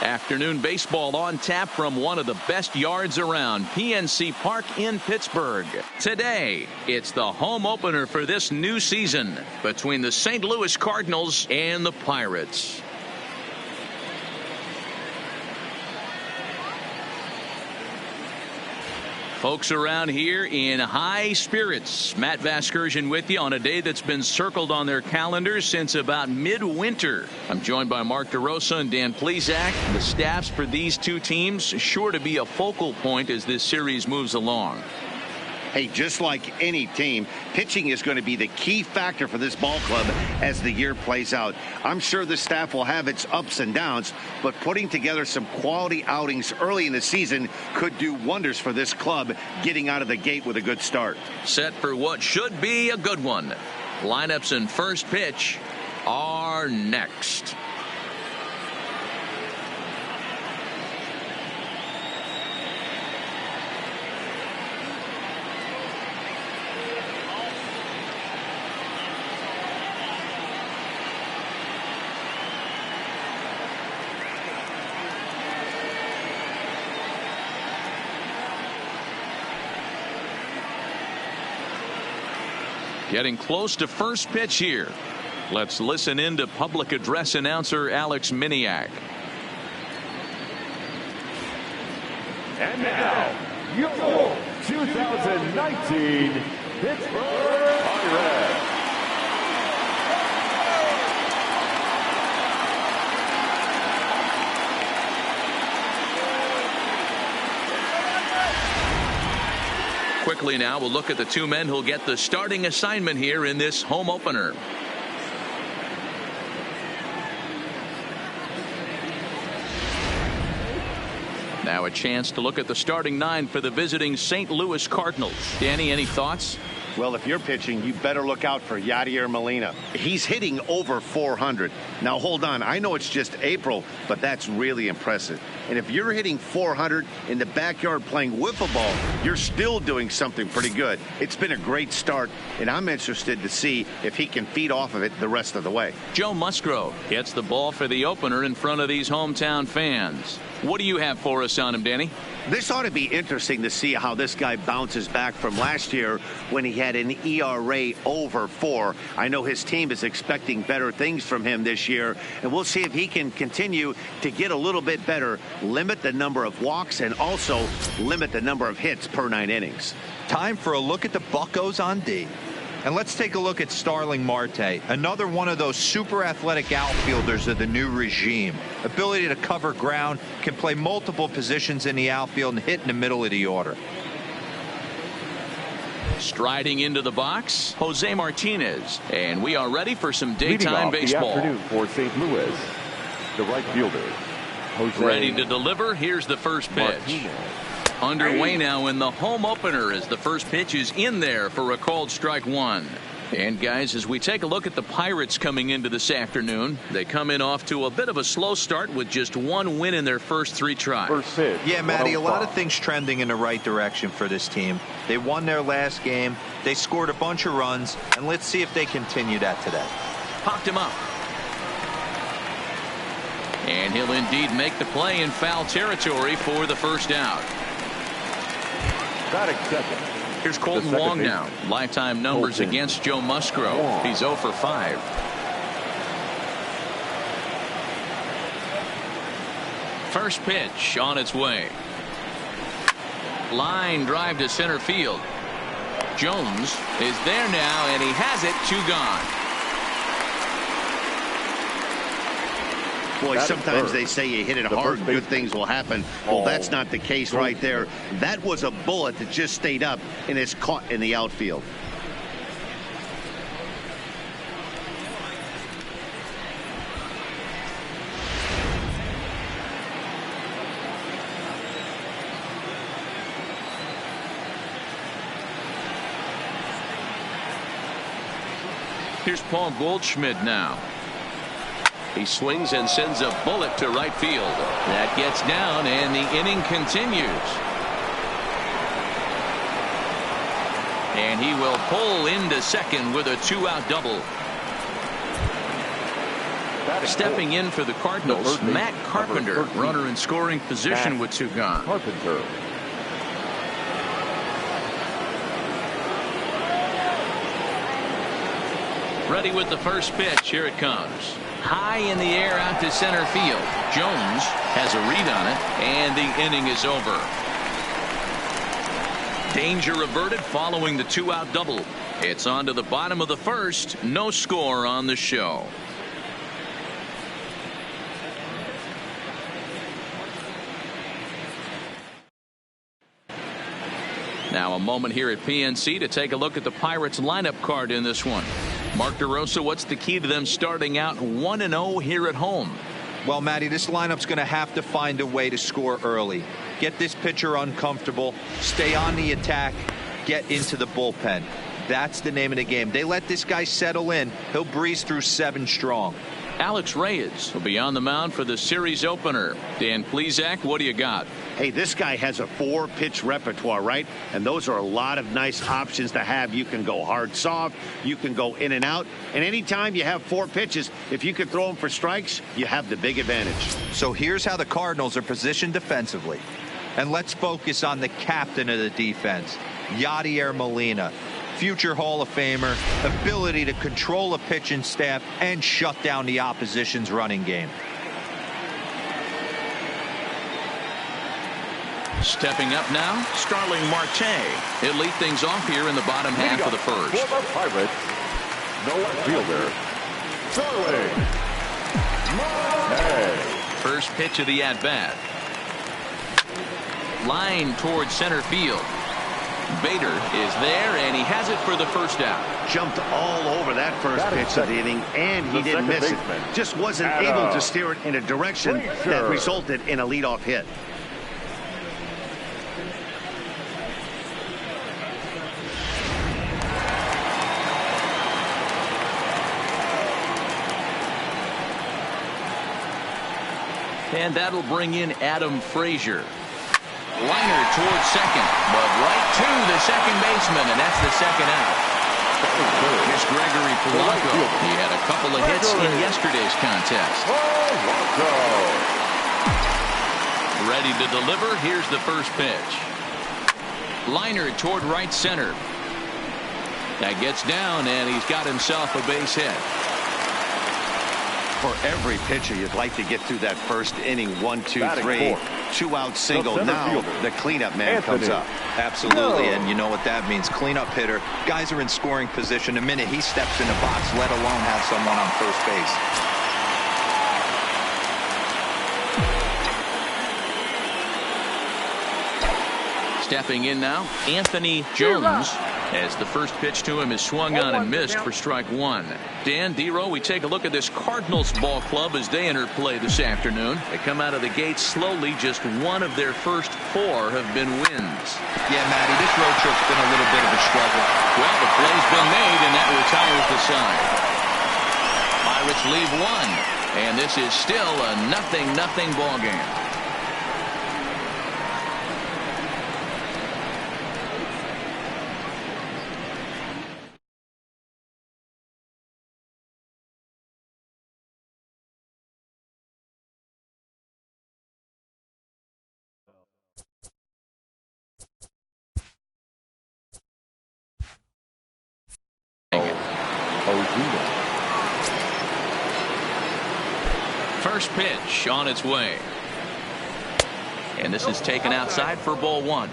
Afternoon baseball on tap from one of the best yards around, PNC Park in Pittsburgh. Today, it's the home opener for this new season between the St. Louis Cardinals and the Pirates. Folks around here in high spirits. Matt Vasgersian with you on a day that's been circled on their calendars since about midwinter. I'm joined by Mark DeRosa and Dan Plesac. The staffs for these two teams sure to be a focal point as this series moves along. Hey, just like any team, pitching is going to be the key factor for this ball club as the year plays out. I'm sure the staff will have its ups and downs, but putting together some quality outings early in the season could do wonders for this club getting out of the gate with a good start. Set for what should be a good one. Lineups and first pitch are next. Getting close to first pitch here. Let's listen in to public address announcer Alex Miniak. And now, your 2019 Pittsburgh Pirates. Quickly now, we'll look at the two men who'll get the starting assignment here in this home opener. Now a chance to look at the starting nine for the visiting St. Louis Cardinals. Danny, any thoughts? Well, if you're pitching, you better look out for Yadier Molina. He's hitting over 400. Now, hold on. I know it's just April, but that's really impressive. And if you're hitting 400 in the backyard playing wiffle ball, you're still doing something pretty good. It's been a great start, and I'm interested to see if he can feed off of it the rest of the way. Joe Musgrove gets the ball for the opener in front of these hometown fans. What do you have for us on him, Danny? This ought to be interesting to see how this guy bounces back from last year when he had an ERA over 4. I know his team is expecting better things from him this year, and we'll see if he can continue to get a little bit better, limit the number of walks, and also limit the number of hits per 9 innings. Time for a look at the Buccos on D. And let's take a look at Starling Marte, another one of those super athletic outfielders of the new regime. Ability to cover ground, can play multiple positions in the outfield and hit in the middle of the order. Striding into the box, Jose Martinez. And we are ready for some daytime baseball. The afternoon for St. Louis, the right fielder, Jose. Ready to deliver. Here's the first pitch. Martinez. Underway now in the home opener as the first pitch is in there for a called strike one. And guys, as we take a look at the Pirates coming into this afternoon, they come in off to a bit of a slow start with just one win in their first 3 tries. First pitch. Yeah, Matty, a lot of things trending in the right direction for this team. They won their last game, they scored a bunch of runs, and let's see if they continue that today. Popped him up. And he'll indeed make the play in foul territory for the first out. Batting second. Here's Colton Wong now. Lifetime numbers against Joe Musgrove. He's 0 for 5. First pitch on its way. Line drive to center field. Jones is there now, and he has it. 2 gone. Boy, sometimes they say you hit it hard and good things will happen. Well, that's not the case right there. That was a bullet that just stayed up and is caught in the outfield. Here's Paul Goldschmidt now. He swings and sends a bullet to right field. That gets down, and the inning continues. And he will pull into second with a 2-out double. Stepping in for the Cardinals, Matt Carpenter, runner in scoring position with 2 gone. Carpenter. Ready with the first pitch. Here it comes. High in the air out to center field. Jones has a read on it, and the inning is over. Danger averted following the 2-out double. It's on to the bottom of the first. No score on the show. Now a moment here at PNC to take a look at the Pirates lineup card in this one. Mark DeRosa, what's the key to them starting out 1-0 here at home? Well, Matty, this lineup's going to have to find a way to score early. Get this pitcher uncomfortable, stay on the attack, get into the bullpen. That's the name of the game. They let this guy settle in. He'll breeze through 7 strong. Alex Reyes will be on the mound for the series opener. Dan Plesac, what do you got? Hey, this guy has a 4-pitch repertoire, right? And those are a lot of nice options to have. You can go hard, soft. You can go in and out. And anytime you have 4 pitches, if you can throw them for strikes, you have the big advantage. So here's how the Cardinals are positioned defensively. And let's focus on the captain of the defense, Yadier Molina. Future Hall of Famer, ability to control a pitching staff and shut down the opposition's running game. Stepping up now, Starling Marte. He'll lead things off here in the bottom half of the first. For the Pirates, no outfielder, Starling Marte. First pitch of the at-bat. Line towards center field. Bader is there, and he has it for the first out. Jumped all over that first pitch of the inning, and he didn't miss it. Just wasn't able to steer it in a direction that resulted in a leadoff hit. And that'll bring in Adam Frazier. Liner towards second, but right to the second baseman, and that's the second out. Here's Gregory Polanco. He had a couple of hits in yesterday's contest. Ready to deliver. Here's the first pitch. Liner toward right center. That gets down, and he's got himself a base hit. For every pitcher, you'd like to get through that first inning. 1, 2, 3, 2-out single. Now the cleanup man comes up. Absolutely, and you know what that means. Cleanup hitter. Guys are in scoring position. The minute he steps in the box, let alone have someone on first base. Stepping in now, Anthony Jones, as the first pitch to him is swung on and missed for strike 1. Dan, D-Row, we take a look at this Cardinals ball club as they enter play this afternoon. They come out of the gate slowly. Just one of their first 4 have been wins. Yeah, Matty, this road trip's been a little bit of a struggle. Well, the play's been made, and that retires the side. Pirates leave 1, and this is still a 0-0 ball game. First pitch on its way. And this is taken outside for ball 1.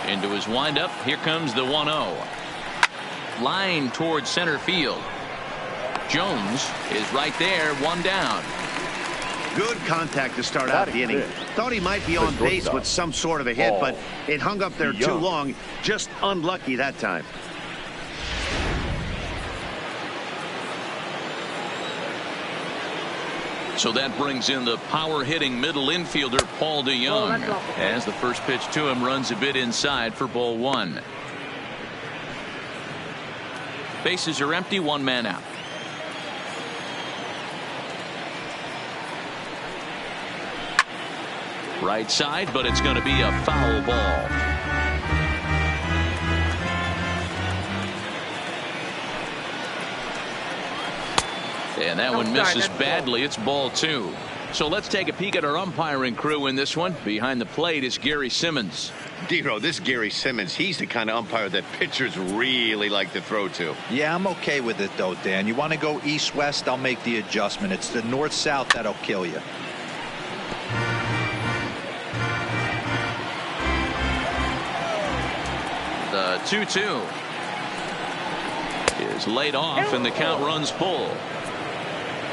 Into his windup. Here comes the 1-0. Line towards center field. Jones is right there, 1 down. Good contact to start out the inning. Thought he might be on base with some sort of a hit, but it hung up there too long. Just unlucky that time. So that brings in the power-hitting middle infielder Paul DeYoung, as the first pitch to him runs a bit inside for ball 1. Bases are empty, 1 man out. Right side, but it's going to be a foul ball. And that one misses badly. It's ball 2. So let's take a peek at our umpiring crew in this one. Behind the plate is Gary Simmons. Dero, this Gary Simmons, he's the kind of umpire that pitchers really like to throw to. Yeah, I'm okay with it, though, Dan. You want to go east-west, I'll make the adjustment. It's the north-south that'll kill you. The 2-2 is laid off, and the count runs full.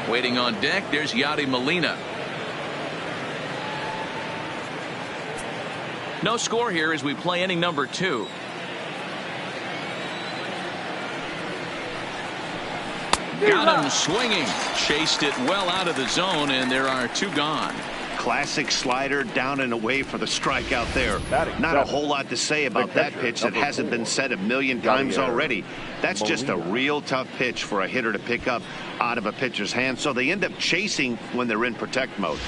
Waiting on deck, there's Yadi Molina. No score here as we play inning number 2. Got him swinging. Chased it well out of the zone, and there are 2 gone. Classic slider down and away for the strikeout there. Not a whole lot to say about that pitch that hasn't been said a million times already. That's just a real tough pitch for a hitter to pick up out of a pitcher's hand, so they end up chasing when they're in protect mode.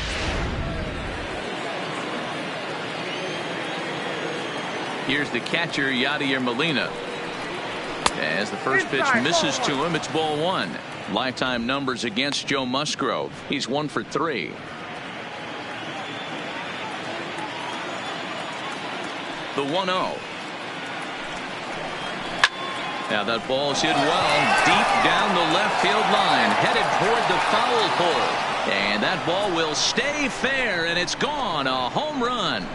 Here's the catcher, Yadier Molina. As the first pitch misses to him, it's ball 1. Lifetime numbers against Joe Musgrove. He's 1 for 3. The 1-0. Now that ball's hit well deep down the left field line, headed toward the foul pole. And that ball will stay fair, and it's gone. A home run.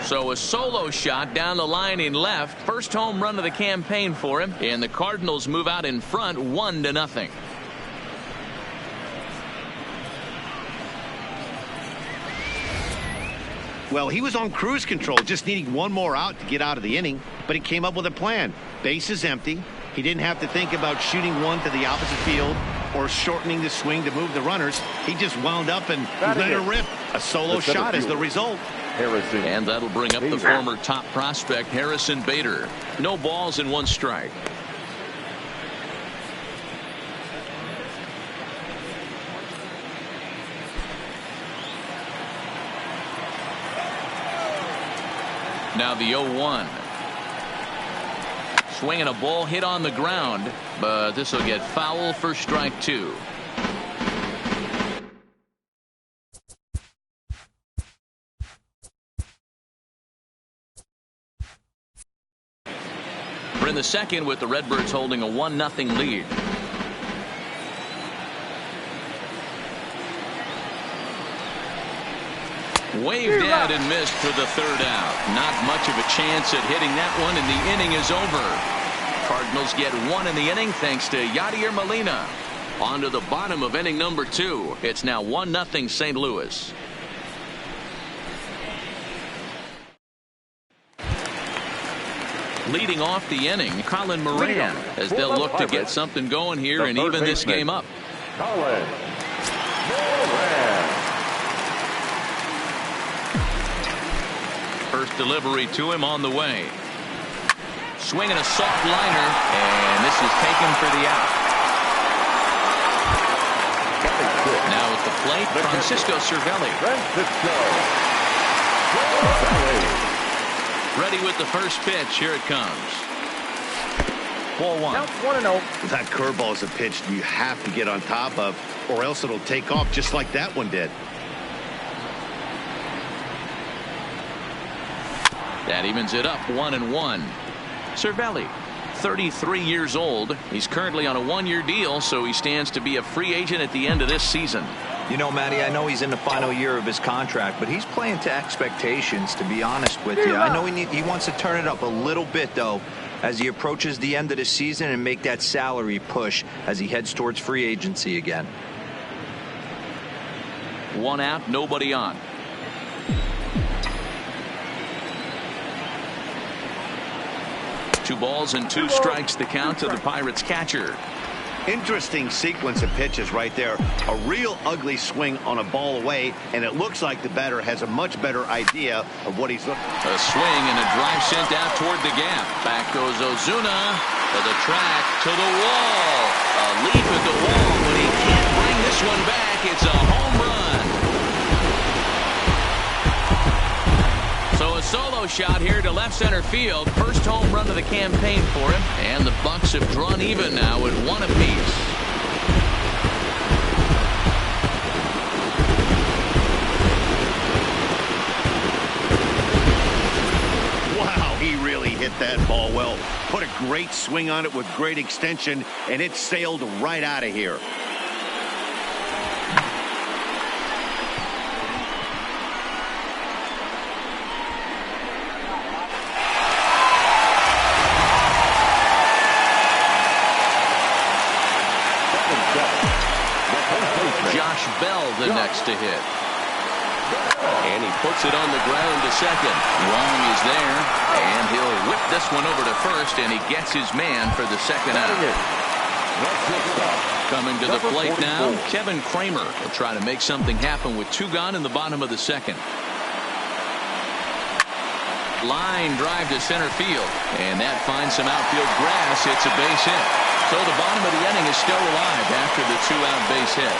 So a solo shot down the line in left. First home run of the campaign for him. And the Cardinals move out in front 1-0. Well, he was on cruise control, just needing one more out to get out of the inning, but he came up with a plan. Base is empty. He didn't have to think about shooting one to the opposite field or shortening the swing to move the runners. He just wound up and let her rip. A solo shot is the result. And that'll bring up the former top prospect, Harrison Bader. No balls and 1 strike. Now the 0-1. Swinging a ball hit on the ground, but this will get foul for strike 2. We're in the second with the Redbirds holding a 1-0 lead. Waved at and missed for the 3rd out. Not much of a chance at hitting that one, and the inning is over. Cardinals get 1 in the inning thanks to Yadier Molina. On to the bottom of inning number 2. It's now 1-0 St. Louis. Leading off the inning, Colin Moran, as they'll look to get something going here and even this game up. Colin Moran. First delivery to him on the way. Swinging a soft liner, and this is taken for the out. Now at the plate, Francisco Cervelli. Ready with the first pitch. Here it comes. Ball 1. That's 1-0. That curveball is a pitch you have to get on top of, or else it'll take off just like that one did. That evens it up 1-1. Cervelli, 33 years old. He's currently on a 1-year deal, so he stands to be a free agent at the end of this season. You know, Matty, I know he's in the final year of his contract, but he's playing to expectations, to be honest with you. I know he wants to turn it up a little bit, though, as he approaches the end of the season and make that salary push as he heads towards free agency again. 1 out, nobody on. Two balls and 2 strikes the count to the Pirates catcher. Interesting sequence of pitches right there. A real ugly swing on a ball away, and it looks like the batter has a much better idea of what he's looking for. A swing and a drive sent out toward the gap. Back goes Ozuna to the track, to the wall. A leap at the wall, but he can't bring this this one back. It's a home run. So a solo shot here to left center field. First home run of the campaign for him. And the Bucks have drawn even now at 1 apiece. He really hit that ball well. Put a great swing on it with great extension, and it sailed right out of here. Josh Bell the next to hit. And he puts it on the ground to second. Wong is there, and he'll whip this one over to first, and he gets his man for the second out. Coming to the plate now, Kevin Kramer will try to make something happen with 2 gone in the bottom of the second. Line drive to center field, and that finds some outfield grass. It's a base hit. So the bottom of the inning is still alive after the 2-out base hit.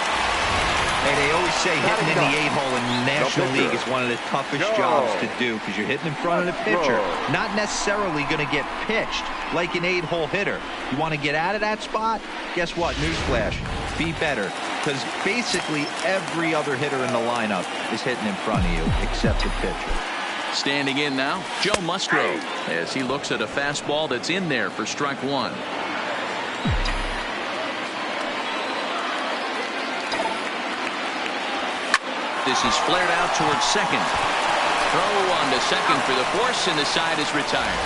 Hey, they always say hitting in the 8-hole in the National League is one of the toughest jobs to do because you're hitting in front of the pitcher. Not necessarily going to get pitched like an 8-hole hitter. You want to get out of that spot? Guess what? Newsflash. Be better, because basically every other hitter in the lineup is hitting in front of you except the pitcher. Standing in now, Joe Musgrove, as he looks at a fastball that's in there for strike 1. This is flared out towards second. Throw on to second for the force, and the side is retired.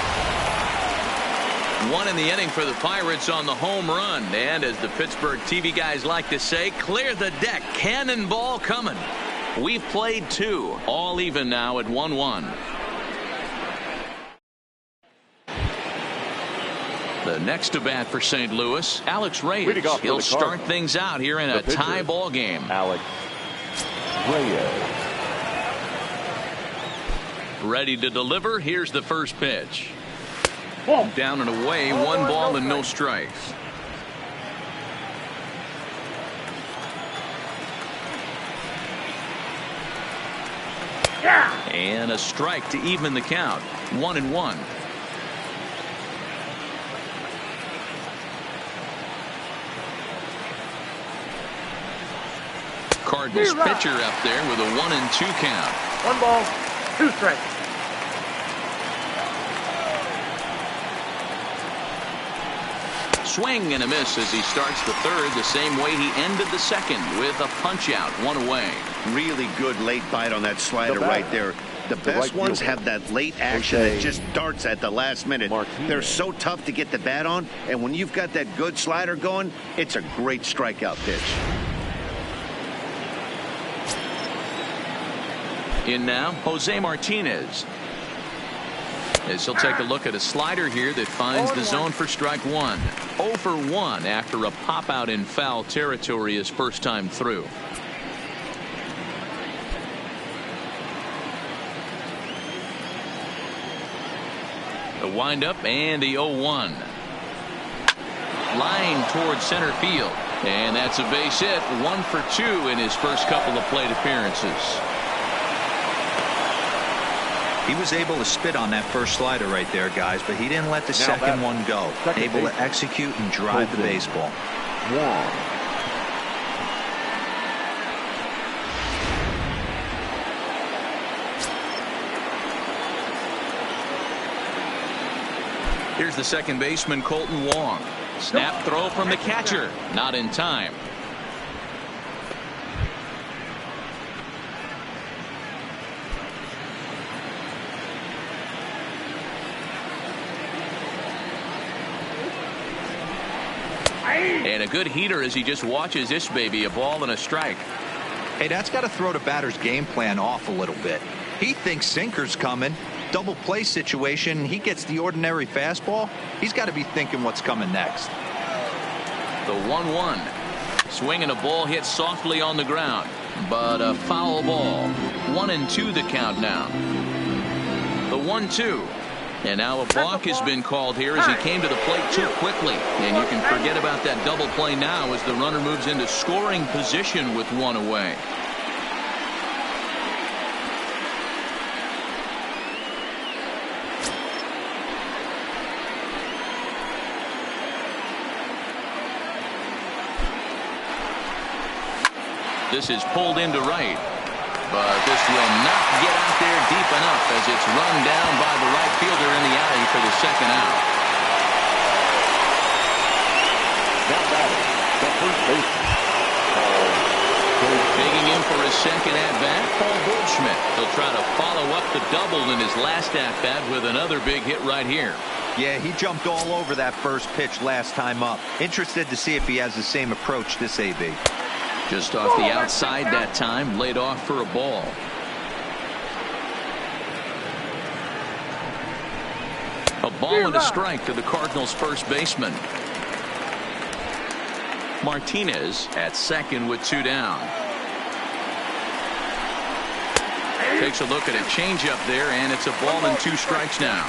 1 in the inning for the Pirates on the home run. And as the Pittsburgh TV guys like to say, clear the deck. Cannonball coming. We've played 2. All even now at 1-1. The next to bat for St. Louis, Alex Reyes. He'll start things out here in a tie ball game. Alex Reyes. Ready to deliver. Here's the first pitch. Down and away, 1 ball and no strikes. And a strike to even the count. 1-1. Cardinals pitcher up there with a 1-2 count. 1 ball, 2 strikes. Swing and a miss as he starts the third the same way he ended the second with a punch out, 1 away. Really good late bite on that slider right there. The best ones have that late action that just darts at the last minute. They're so tough to get the bat on, and when you've got that good slider going, it's a great strikeout pitch. In now, Jose Martinez. As he'll take a look at a slider here that finds the zone for strike 1. 0 for 1 after a pop out in foul territory his first time through. The windup and the 0-1. Line towards center field. And that's a base hit. 1 for 2 in his first couple of plate appearances. He was able to spit on that first slider right there, guys, but he didn't let the second one go. Able to execute and drive the baseball. 1. Here's the second baseman, Colton Wong. Snap throw from the catcher. Not in time. And a good heater as he just watches this baby, a ball and a strike. Hey, that's got to throw the batter's game plan off a little bit. He thinks sinker's coming. Double play situation. He gets the ordinary fastball. He's got to be thinking what's coming next. The 1-1. Swing and a ball hit softly on the ground. But a foul ball. 1-2 the count now. The 1-2. And now a balk has been called here as he came to the plate too quickly. And you can forget about that double play now as the runner moves into scoring position with one away. This is pulled into right. But this will not get out there deep enough as it's run down by the right fielder in the alley for the second out. Now batting, the first baseman. Digging in for his second at-bat, Paul Goldschmidt. He'll try to follow up the double in his last at-bat with another big hit right here. Yeah, he jumped all over that first pitch last time up. Interested to see if he has the same approach this AB. Just off the outside that time, laid off for a ball. A ball and a strike to the Cardinals' first baseman. Martinez at second with two down. Takes a look at a changeup there, and it's a ball and two strikes now.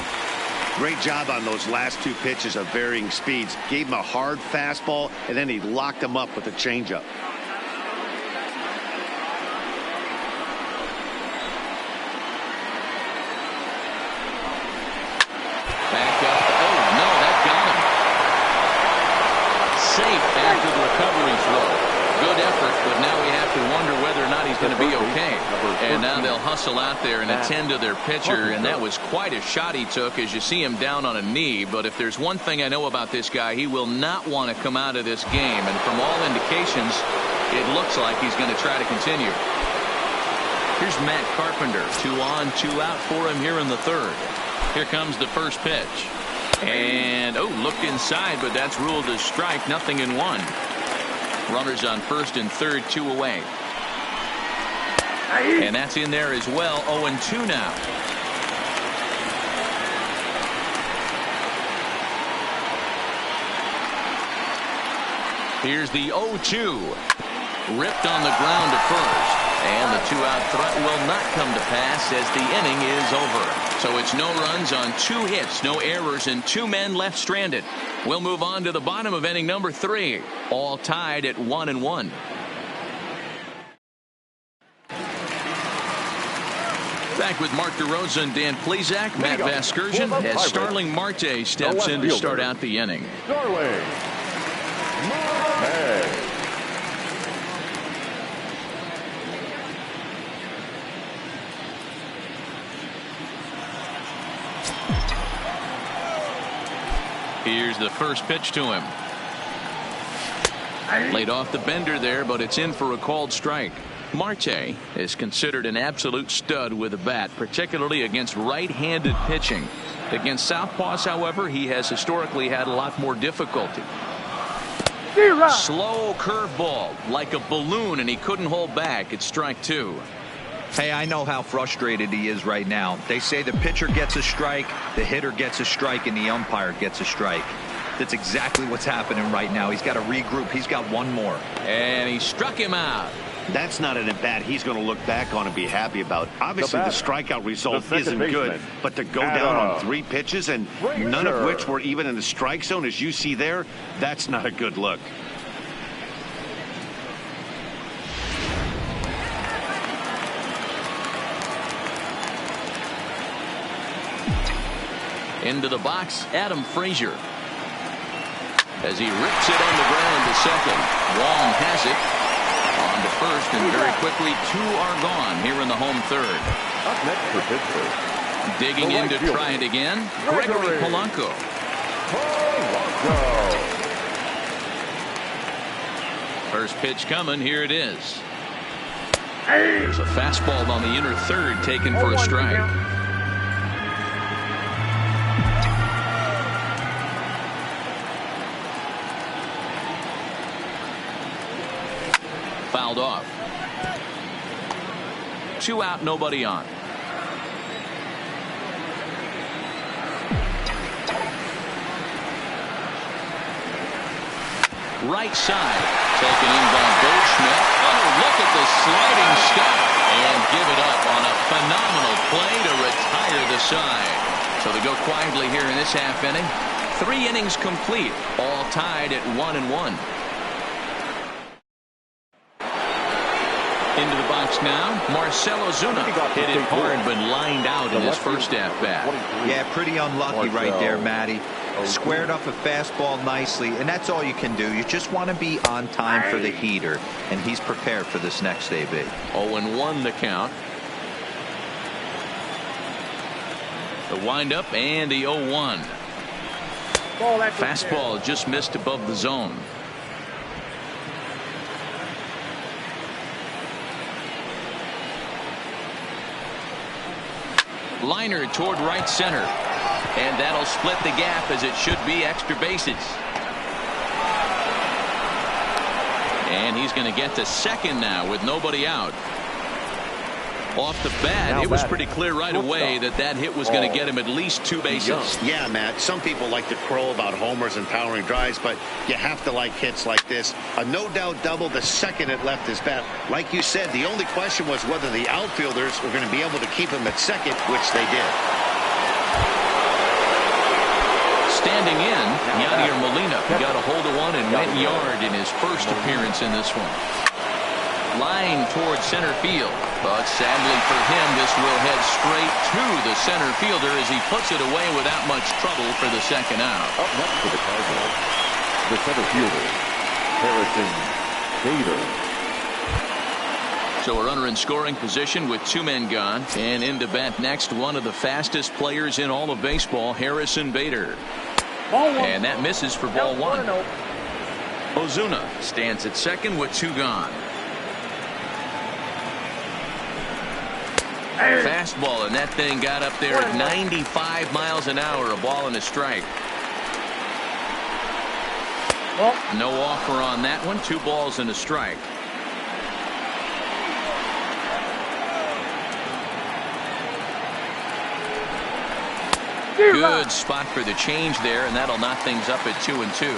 Great job on those last two pitches of varying speeds. Gave him a hard fastball, and then he locked him up with a changeup. After the recovery throw. Good effort, but now we have to wonder whether or not he's going to be okay. And now they'll hustle out there and attend to their pitcher, and that was quite a shot he took as you see him down on a knee. But if there's one thing I know about this guy, he will not want to come out of this game. And from all indications, it looks like he's going to try to continue. Here's Matt Carpenter. 2 on, 2 out for him here in the third. Here comes the first pitch. And, looked inside, but that's ruled as strike. Nothing in one. Runners on first and third, 2 away. And that's in there as well. 0-2 now. Here's the 0-2. Ripped on the ground to first. And the 2-out threat will not come to pass as the inning is over. So it's no runs on 2 hits, no errors, and 2 men left stranded. We'll move on to the bottom of inning number 3. All tied at 1-1. Back with Mark DeRosa and Dan Plesac. Matt Vasgersian as Starling Marte steps in to start out the inning. Starling Marte. Here's the first pitch to him. Laid off the bender there, but it's in for a called strike. Marte is considered an absolute stud with a bat, particularly against right-handed pitching. Against southpaws, however, he has historically had a lot more difficulty. Slow curveball, like a balloon, and he couldn't hold back. It's strike 2. Hey, I know how frustrated he is right now. They say the pitcher gets a strike, the hitter gets a strike, and the umpire gets a strike. That's exactly what's happening right now. He's got to regroup. He's got one more. And he struck him out. That's not an at-bat he's going to look back on and be happy about. Obviously, the strikeout result isn't good, but to go down on 3 pitches and none of which were even in the strike zone, as you see there, that's not a good look. Into the box, Adam Frazier. As he rips it on the ground to second. Wong has it. On to first, and very quickly 2 are gone here in the home third. Up next for Pittsburgh. Digging in to try it again, Gregory Polanco. First pitch coming, here it is. There's a fastball on the inner third taken for a strike. Fouled off. 2 out, nobody on. Right side, taken in by Goldschmidt. Oh, look at the sliding stop, and give it up on a phenomenal play to retire the side. So they go quietly here in this half inning. 3 innings complete, all tied at 1-1. Into the box now, Marcell Ozuna hit it hard but lined out in his first at-bat. Yeah, pretty unlucky right there, Matty. Squared up a fastball nicely, and that's all you can do. You just want to be on time for the heater, and he's prepared for this next AB. 0-1 the count. The windup and the 0-1. Fastball just missed above the zone. Liner toward right center, and that'll split the gap as it should be extra bases. And he's going to get to second now with nobody out. Off the bat, it was pretty clear right away that hit was going to get him at least 2 bases. Yeah, Matt, some people like to crow about homers and towering drives, but you have to like hits like this. A no-doubt double the second it left his bat. Like you said, the only question was whether the outfielders were going to be able to keep him at second, which they did. Standing in, Yadier Molina got a hold of one and went yard in his first appearance in this one. Line towards center field, but sadly for him, this will head straight to the center fielder as he puts it away without much trouble for the second out. Up next for the Cardinals, the center fielder, Harrison Bader. So a runner in scoring position with 2 men gone, and in to bat next, one of the fastest players in all of baseball, Harrison Bader. And that misses for ball 1. Ozuna stands at second with 2 gone. Fastball, and that thing got up there at 95 miles an hour, a ball and a strike. No offer on that one. 2 balls and a strike. Good spot for the change there, and that'll knock things up at 2-2.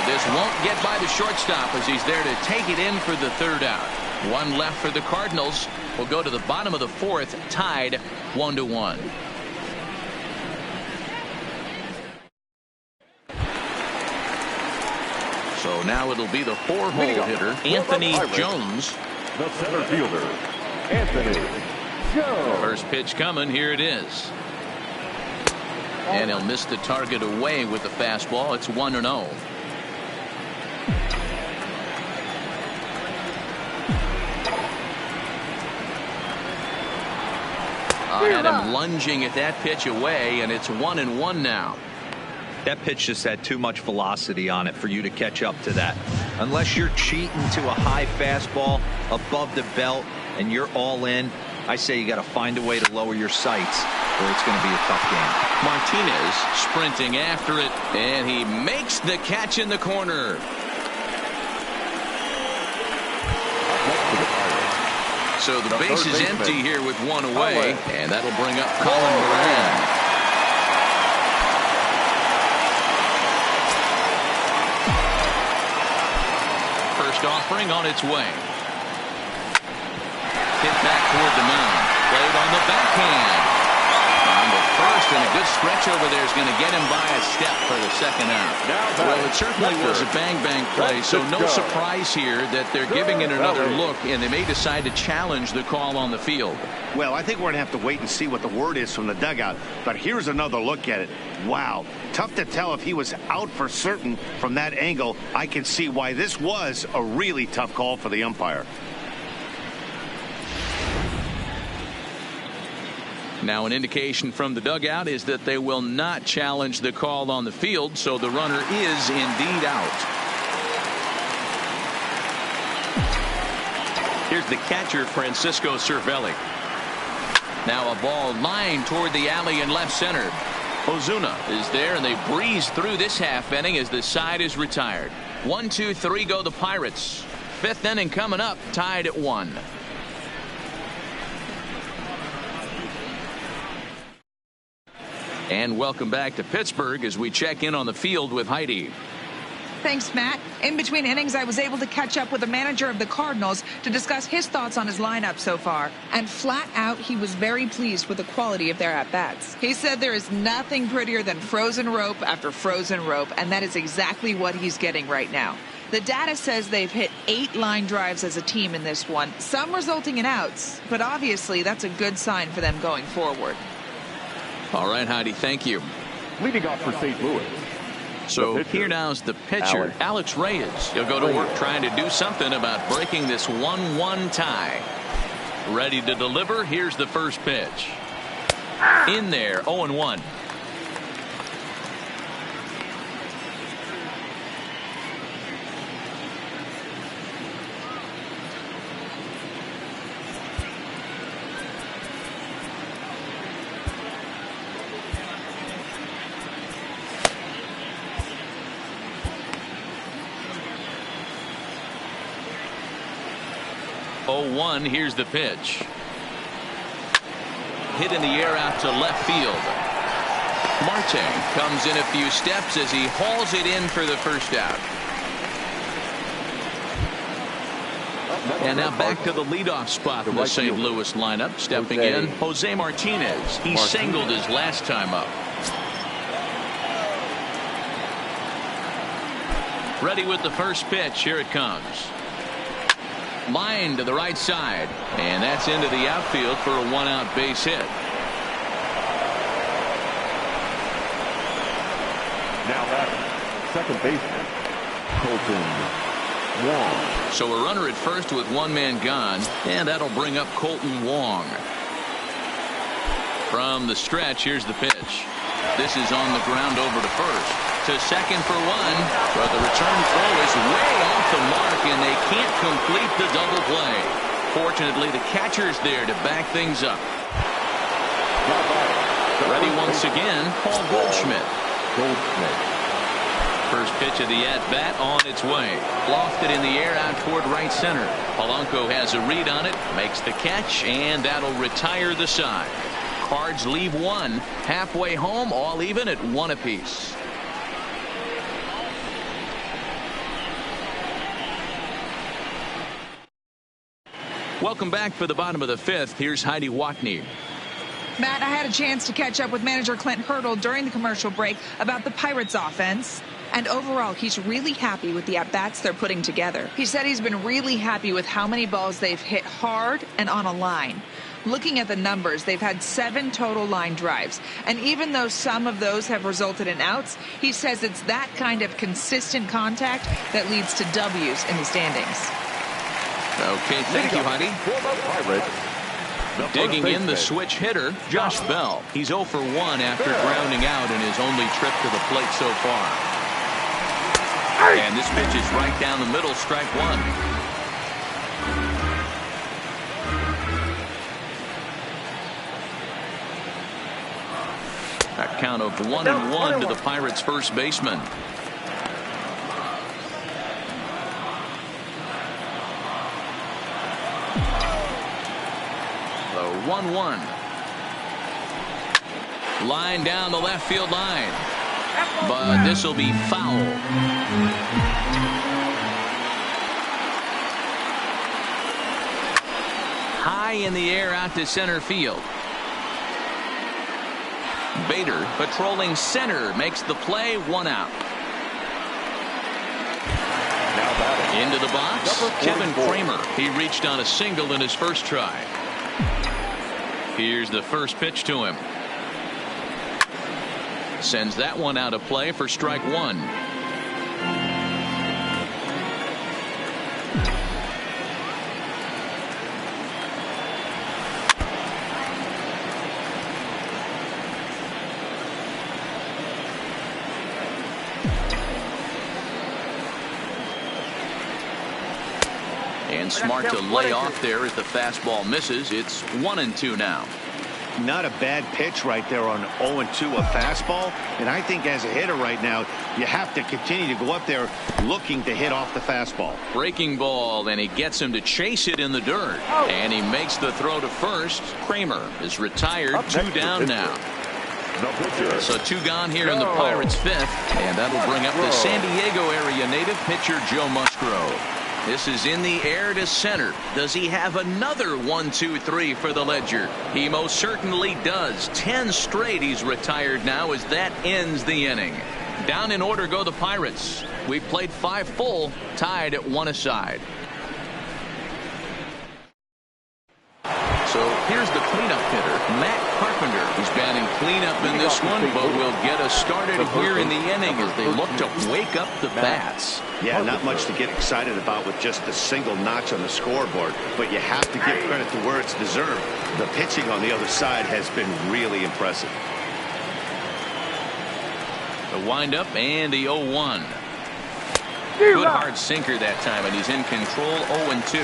This won't get by the shortstop as he's there to take it in for the 3rd out. 1 left for the Cardinals. We'll go to the bottom of the 4th, tied 1-1. So now it'll be the 4-hole hitter, Anthony Jones. The center fielder, Anthony Jones. First pitch coming. Here it is. And he'll miss the target away with the fastball. It's 1-0. Had him lunging at that pitch away, and it's 1-1 now. That pitch just had too much velocity on it for you to catch up to that. Unless you're cheating to a high fastball above the belt and you're all in, I say you got to find a way to lower your sights or it's going to be a tough game. Martinez sprinting after it, and he makes the catch in the corner. So the base is empty here with 1 away, and that'll bring up Colin Moran. First offering on its way. Hit back toward the mound. Played on the backhand. On the first, and a good stretch over there is going to get him by a step for the second out. Well, it certainly was a bang-bang play, so no surprise here that they're giving it another look, and they may decide to challenge the call on the field. Well, I think we're going to have to wait and see what the word is from the dugout, but here's another look at it. Wow, tough to tell if he was out for certain from that angle. I can see why this was a really tough call for the umpire. Now an indication from the dugout is that they will not challenge the call on the field, so the runner is indeed out. Here's the catcher, Francisco Cervelli. Now a ball lined toward the alley in left center. Ozuna is there, and they breeze through this half inning as the side is retired. 1, 2, 3 go the Pirates. 5th inning coming up, tied at 1. And welcome back to Pittsburgh as we check in on the field with Heidi. Thanks, Matt. In between innings, I was able to catch up with the manager of the Cardinals to discuss his thoughts on his lineup so far. And flat out, he was very pleased with the quality of their at-bats. He said there is nothing prettier than frozen rope after frozen rope, and that is exactly what he's getting right now. The data says they've hit 8 line drives as a team in this one, some resulting in outs, but obviously that's a good sign for them going forward. All right, Heidi, thank you. Leading off for St. Louis. So here now's the pitcher, Alex Reyes. He'll go to work trying to do something about breaking this 1-1 tie. Ready to deliver. Here's the first pitch. In there, 0-1. Here's the pitch. Hit in the air out to left field. Marte comes in a few steps as he hauls it in for the first out. And now back to the leadoff spot in the St. Louis lineup. Stepping in, Jose Martinez. He singled his last time up. Ready with the first pitch. Here it comes. Line to the right side, and that's into the outfield for a 1-out base hit. Now batting, second baseman, Colton Wong. So a runner at first with 1 man gone, and that'll bring up Colton Wong. From the stretch, here's the pitch. This is on the ground over to first. To second for 1, but the return throw is way off the mark, and they can't complete the double play. Fortunately, the catcher's there to back things up. Ready once again, Paul Goldschmidt. First pitch of the at-bat on its way. Lofted in the air out toward right center. Polanco has a read on it, makes the catch, and that'll retire the side. Cards leave 1. Halfway home, all even at 1 apiece. Welcome back for the bottom of the 5th. Here's Heidi Watney. Matt, I had a chance to catch up with manager Clint Hurdle during the commercial break about the Pirates offense. And overall, he's really happy with the at-bats they're putting together. He said he's been really happy with how many balls they've hit hard and on a line. Looking at the numbers, they've had 7 total line drives. And even though some of those have resulted in outs, he says it's that kind of consistent contact that leads to W's in the standings. Okay, thank you, Heidi. Digging in the switch hitter, Josh Bell. He's 0 for 1 after grounding out in his only trip to the plate so far. And this pitch is right down the middle, strike 1. A count of 1-1 to the Pirates' first baseman. The 1-1. Line down the left field line. But this will be foul. High in the air out to center field. Bader patrolling center makes the play, 1 out. Into the box, Kevin Kramer. He reached on a single in his first try. Here's the first pitch to him. Sends that one out of play for strike 1. And smart to lay off there as the fastball misses. It's 1-2 now. Not a bad pitch right there on 0-2, a fastball. And I think as a hitter right now, you have to continue to go up there looking to hit off the fastball. Breaking ball, and he gets him to chase it in the dirt. And he makes the throw to first. Kramer is retired, 2 down now. The pitcher. So 2 gone here in the Pirates' 5th, and that'll bring up the San Diego area native pitcher Joe Musgrove. This is in the air to center. Does he have another 1, 2, 3 for the ledger? He most certainly does. 10 straight he's retired now as that ends the inning. Down in order go the Pirates. We've played 5 full, tied at 1 aside. So here's the cleanup hitter, Matt Carpenter. He's batting cleanup in this one, but will get us started here in the inning as they look to wake up the bats. Yeah, not much to get excited about with just a single notch on the scoreboard, but you have to give credit to where it's deserved. The pitching on the other side has been really impressive. The windup and the 0-1. Good hard sinker that time, and he's in control. 0-2.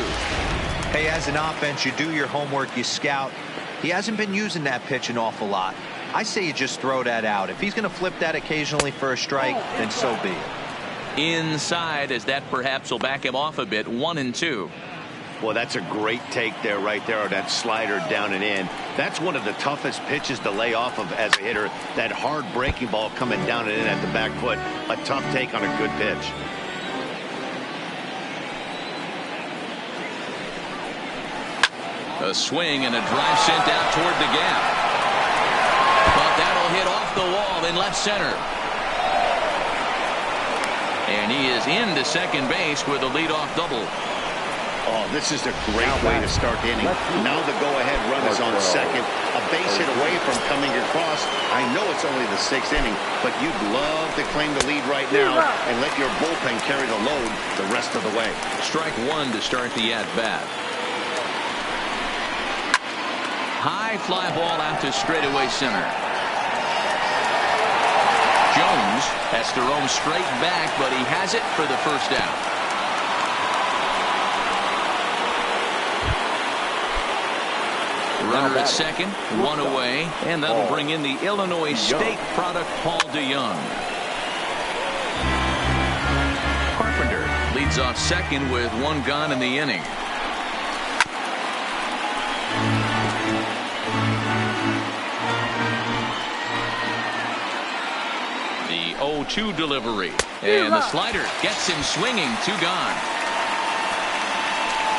Hey, as an offense, you do your homework, you scout. He hasn't been using that pitch an awful lot. I say you just throw that out. If he's going to flip that occasionally for a strike, then so be it. Inside, as that perhaps will back him off a bit. 1-2. Well, that's a great take there, right there, on that slider down and in. That's one of the toughest pitches to lay off of as a hitter. That hard breaking ball coming down and in at the back foot. A tough take on a good pitch. A swing and a drive sent out toward the gap. But that'll hit off the wall in left center. And he is into second base with a leadoff double. Oh, this is a great way to start the inning. Now the go-ahead run is on second. A base hit away from coming across. I know it's only the 6th inning, but you'd love to claim the lead right now and let your bullpen carry the load the rest of the way. Strike 1 to start the at-bat. High fly ball out to straightaway center. Jones has to roam straight back, but he has it for the first out. Runner at second, 1 away, and that'll bring in the Illinois State product Paul DeYoung. Carpenter leads off second with 1 gone in the inning. The 0-2 delivery, and the slider gets him swinging. 2 gone.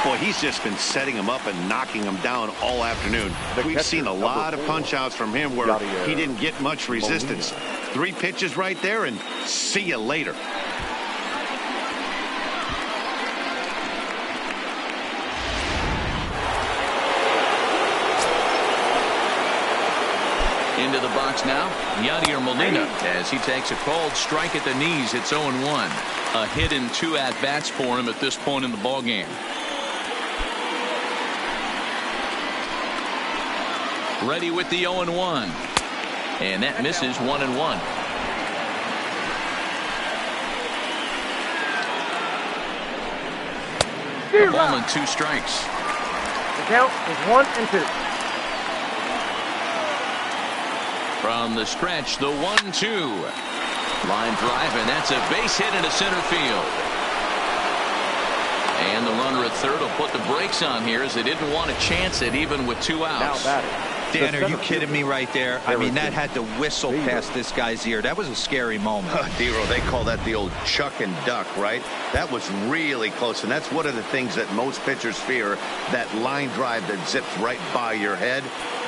Boy, he's just been setting him up and knocking him down all afternoon. We've seen a lot of punch-outs from him where he didn't get much resistance. 3 pitches right there, and see you later. Into the box now, Yadier Molina, as he takes a cold strike at the knees. It's 0-1. A hit in 2 at-bats for him at this point in the ballgame. Ready with the 0-1. And that misses. 1-1. A ball and 2 strikes. The count is 1-2. From the stretch, the 1-2. Line drive, and that's a base hit into center field. And the runner at third will put the brakes on here as they didn't want to chance it even with 2 outs. Dan, are you kidding me right there? I mean, that had to whistle past this guy's ear. That was a scary moment. Dero, they call that the old chuck and duck, right? That was really close, and that's one of the things that most pitchers fear, that line drive that zips right by your head.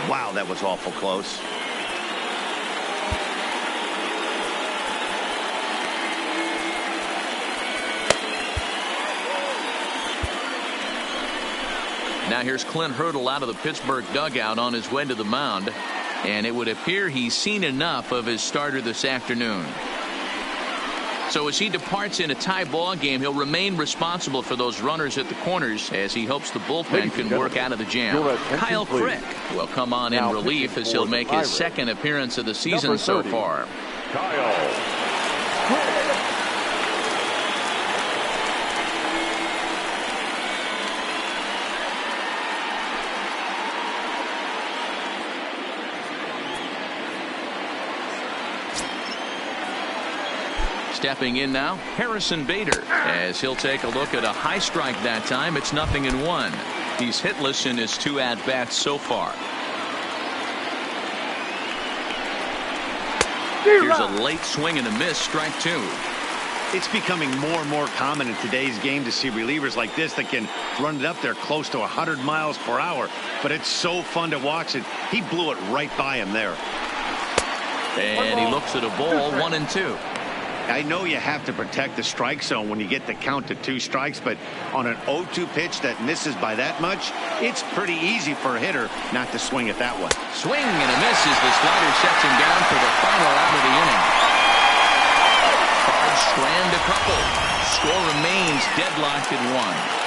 Wow, that was awful close. Now here's Clint Hurdle out of the Pittsburgh dugout on his way to the mound, and it would appear he's seen enough of his starter this afternoon. So as he departs in a tie ball game, he'll remain responsible for those runners at the corners as he hopes the bullpen can work out of the jam. Kyle Crick will come on in relief as he'll make his 2nd appearance of the season so far. Kyle Crick. Stepping in now, Harrison Bader, as he'll take a look at a high strike that time. It's 0-1. He's hitless in his 2 at-bats so far. Here's a late swing and a miss, strike two. It's becoming more and more common in today's game to see relievers like this that can run it up there close to 100 miles per hour. But it's so fun to watch it. He blew it right by him there. And he looks at a ball, 1-2. I know you have to protect the strike zone when you get the count to 2 strikes, but on an 0-2 pitch that misses by that much, it's pretty easy for a hitter not to swing at that one. Swing and a miss as the slider sets him down for the final out of the inning. Cards strand a couple. Score remains deadlocked at 1.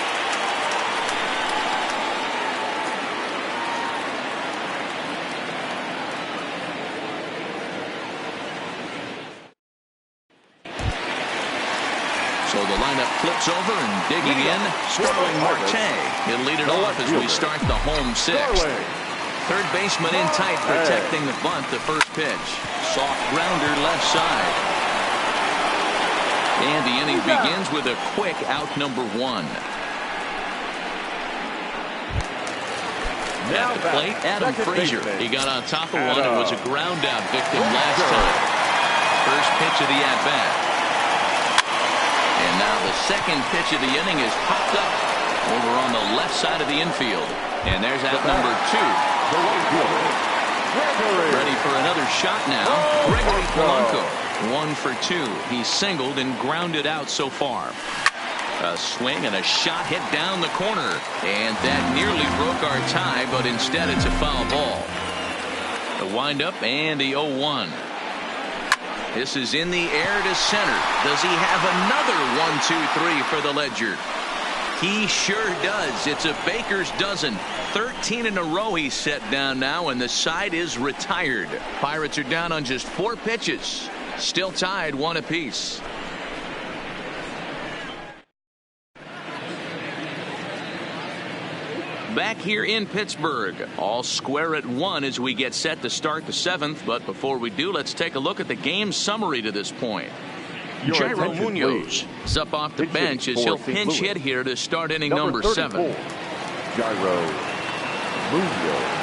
So the lineup flips over and digging in, Starling Marte. He'll lead it off as we start the home 6th. Third baseman in tight, protecting the bunt, the first pitch. Soft grounder left side. And the inning begins with a quick out number 1. At the plate, Adam Frazier. He got on top of one and was a ground out victim last time. First pitch of the at-bat. And now the second pitch of the inning is popped up over on the left side of the infield. And there's out number 2. Ready for another shot now. Gregory Polanco. 1 for 2. He's singled and grounded out so far. A swing and a shot hit down the corner. And that nearly broke our tie, but instead it's a foul ball. The windup and the 0-1. This is in the air to center. Does he have another 1-2-3 for the Ledger? He sure does. It's a baker's dozen. 13 in a row he's set down now, and the side is retired. Pirates are down on just 4 pitches. Still tied 1 apiece. Back here in Pittsburgh, all square at 1 as we get set to start the 7th. But before we do, let's take a look at the game summary to this point. Jairo Munoz is up off the bench as he'll pinch hit here to start inning number 7. Jairo Munoz.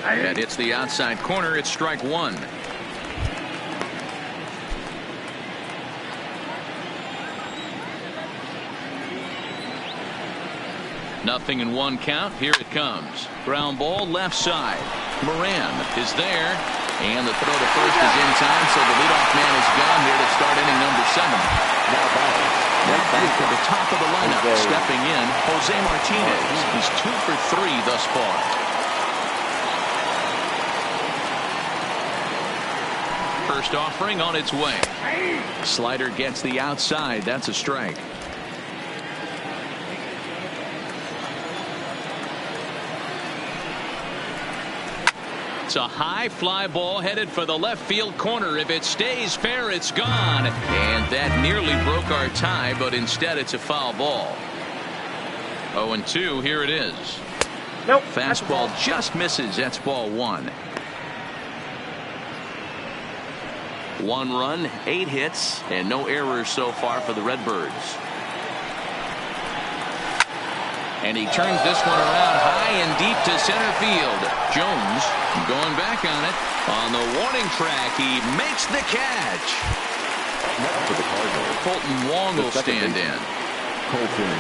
And it's the outside corner. It's strike 1. Nothing in 1 count. Here it comes. Ground ball left side. Moran is there. And the throw to first is in time, so the leadoff man is gone here to start inning number 7. Now back to the top of the lineup. Stepping in, Jose Martinez. He's 2 for 3 thus far. First offering on its way. Slider gets the outside. That's a strike. It's a high fly ball headed for the left field corner. If it stays fair, it's gone. And that nearly broke our tie, but instead it's a foul ball. 0-2, here it is. Nope. Fastball just misses. That's ball 1. 1 run, 8 hits, and no errors so far for the Redbirds. And he turns this one around high and deep to center field. Jones going back on it. On the warning track, he makes the catch. For the Cardinals, Colton Wong will stand in. Colton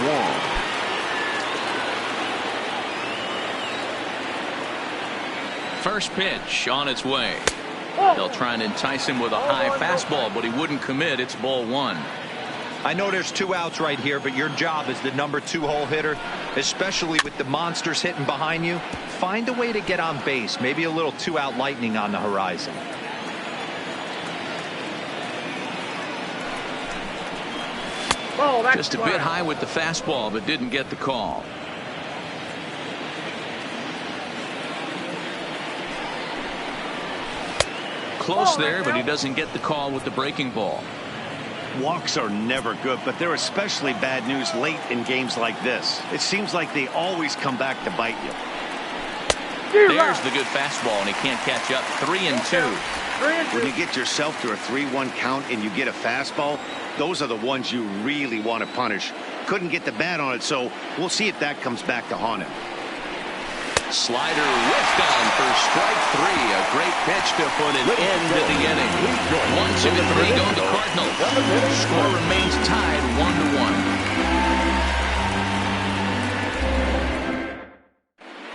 Wong. First pitch on its way. They'll try and entice him with a high fastball, but he wouldn't commit. It's ball 1. I know there's 2 outs right here, but your job as the number 2 hole hitter, especially with the monsters hitting behind you, find a way to get on base. Maybe a little 2-out lightning on the horizon. Just a bit high with the fastball, but didn't get the call. Close there, but he doesn't get the call with the breaking ball. Walks are never good, but they're especially bad news late in games like this. It seems like they always come back to bite you. There's the good fastball, and he can't catch up. 3-2. When you get yourself to a 3-1 count and you get a fastball, those are the ones you really want to punish. Couldn't get the bat on it, so we'll see if that comes back to haunt him. Slider whiffed on for strike 3. A great pitch to put an end to the inning. 1-2-3 go the Cardinals. Score remains tied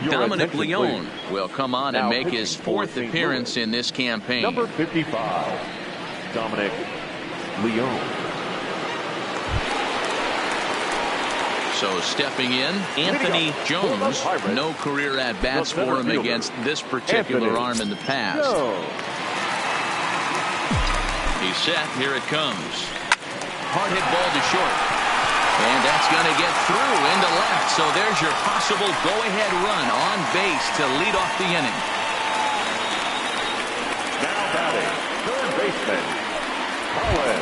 1-1. Dominic Leone will come on and make his 4th appearance in this campaign. Number 55, Dominic Leone. So stepping in, Anthony Jones. No career at-bats for him against this particular arm in the past. He's set. Here it comes. Hard hit ball to short. And that's going to get through into left. So there's your possible go-ahead run on base to lead off the inning. Now batting, third baseman, Colin.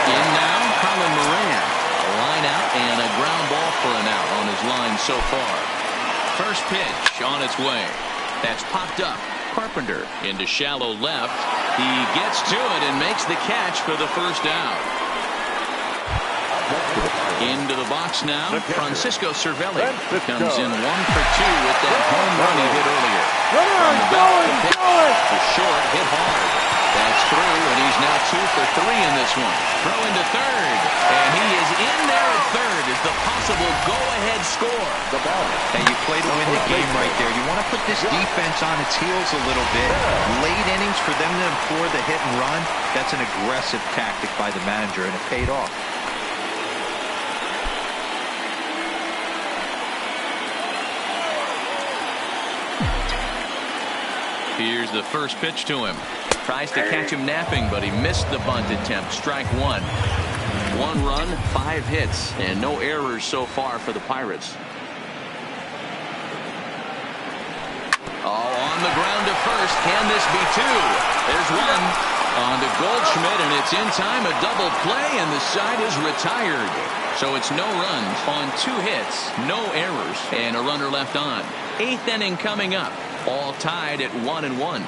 In now, Colin Moran. A line out and a ground ball for an out on his line so far. First pitch on its way. That's popped up. Carpenter into shallow left. He gets to it and makes the catch for the first out. Into the box now, Francisco Cervelli comes in 1 for 2 with that home run he hit earlier. On the back, the pitch, the short, hit hard. That's through, and he's now 2 for 3 in this one. Throw into third, and he is in there at third as the possible go-ahead score. And you play to win the game right there. You want to put this defense on its heels a little bit. Late innings for them to employ the hit and run, that's an aggressive tactic by the manager, and it paid off. Here's the first pitch to him. Tries to catch him napping, but he missed the bunt attempt. Strike 1. 1 run, 5 hits, and no errors so far for the Pirates. Oh, on the ground to first. Can this be 2? There's 1. On to Goldschmidt, and it's in time. A double play, and the side is retired. So it's no runs on 2 hits, no errors, and a runner left on. 8th inning coming up. All tied at 1-1.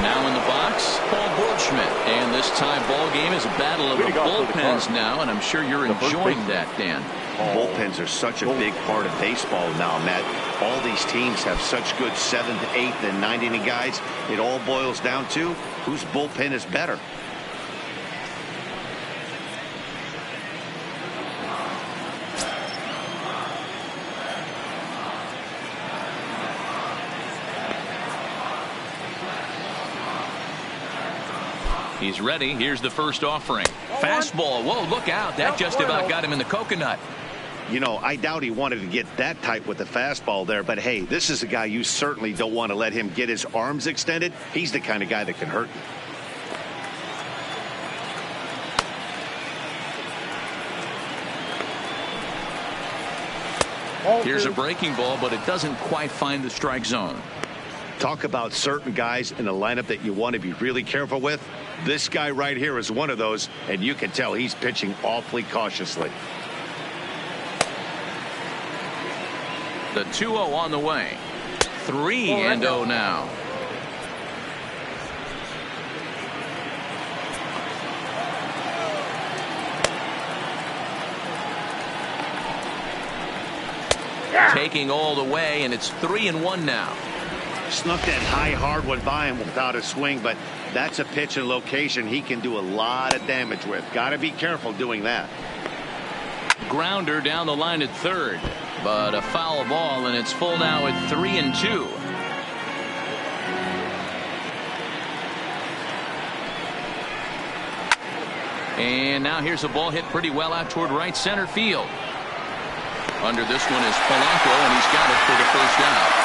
Now in the box, Paul Goldschmidt. And this tie ball game is a battle of the bullpens now, and I'm sure you're enjoying that, Dan. Bullpens are such a big part of baseball now, Matt. All these teams have such good 7th, 8th, and 9th inning guys. It all boils down to whose bullpen is better. He's ready. Here's the first offering. Fastball. Whoa, look out. That just about got him in the coconut. You know, I doubt he wanted to get that tight with the fastball there, but hey, this is a guy you certainly don't want to let him get his arms extended. He's the kind of guy that can hurt you. Here's a breaking ball, but it doesn't quite find the strike zone. Talk about certain guys in the lineup that you want to be really careful with. This guy right here is one of those, and you can tell he's pitching awfully cautiously. The 2-0 on the way. 3-0 now. Taking all the way, and it's 3-1 now. Snuck that high hard one by him without a swing, but that's a pitch and location he can do a lot of damage with. Got to be careful doing that. Grounder down the line at third, but a foul ball, and it's full now at 3-2. And now here's a ball hit pretty well out toward right center field. Under this one is Polanco, and he's got it for the first out.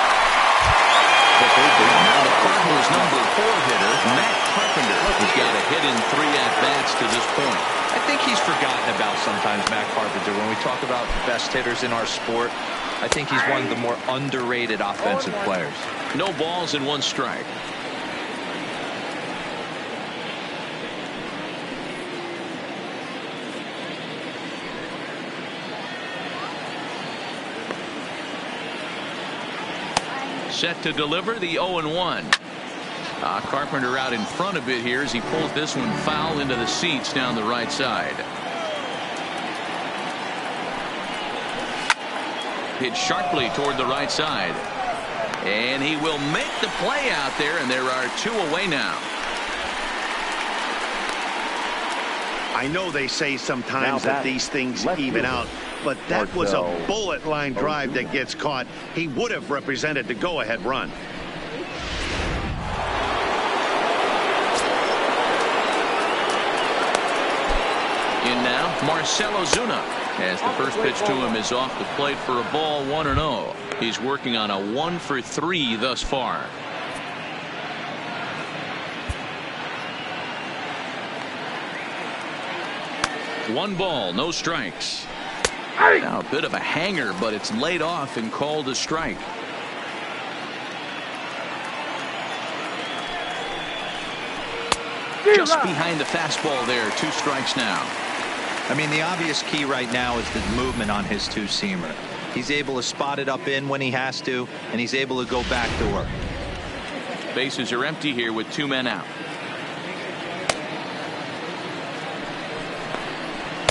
Now the Cardinals' number 4 hitter, Matt Carpenter, has got a hit in 3 at-bats to this point. I think he's forgotten about sometimes, Matt Carpenter. When we talk about the best hitters in our sport, I think he's one of the more underrated offensive players. No balls and 1 strike. Set to deliver the 0-1. Carpenter out in front a bit here as he pulls this one foul into the seats down the right side. hit sharply toward the right side. And he will make the play out there, and there are 2 away now. I know they say sometimes that these things even out, but that was a bullet line drive that gets caught. He would have represented the go-ahead run. In now, Marcell Ozuna, as the first pitch to him is off the plate for a ball, 1-0. He's working on a 1 for 3 thus far. One ball, no strikes. Now a bit of a hanger, but it's laid off and called a strike. Just behind the fastball there, 2 strikes now. I mean, the obvious key right now is the movement on his 2-seamer. He's able to spot it up in when he has to, and he's able to go back door. Bases are empty here with 2 men out.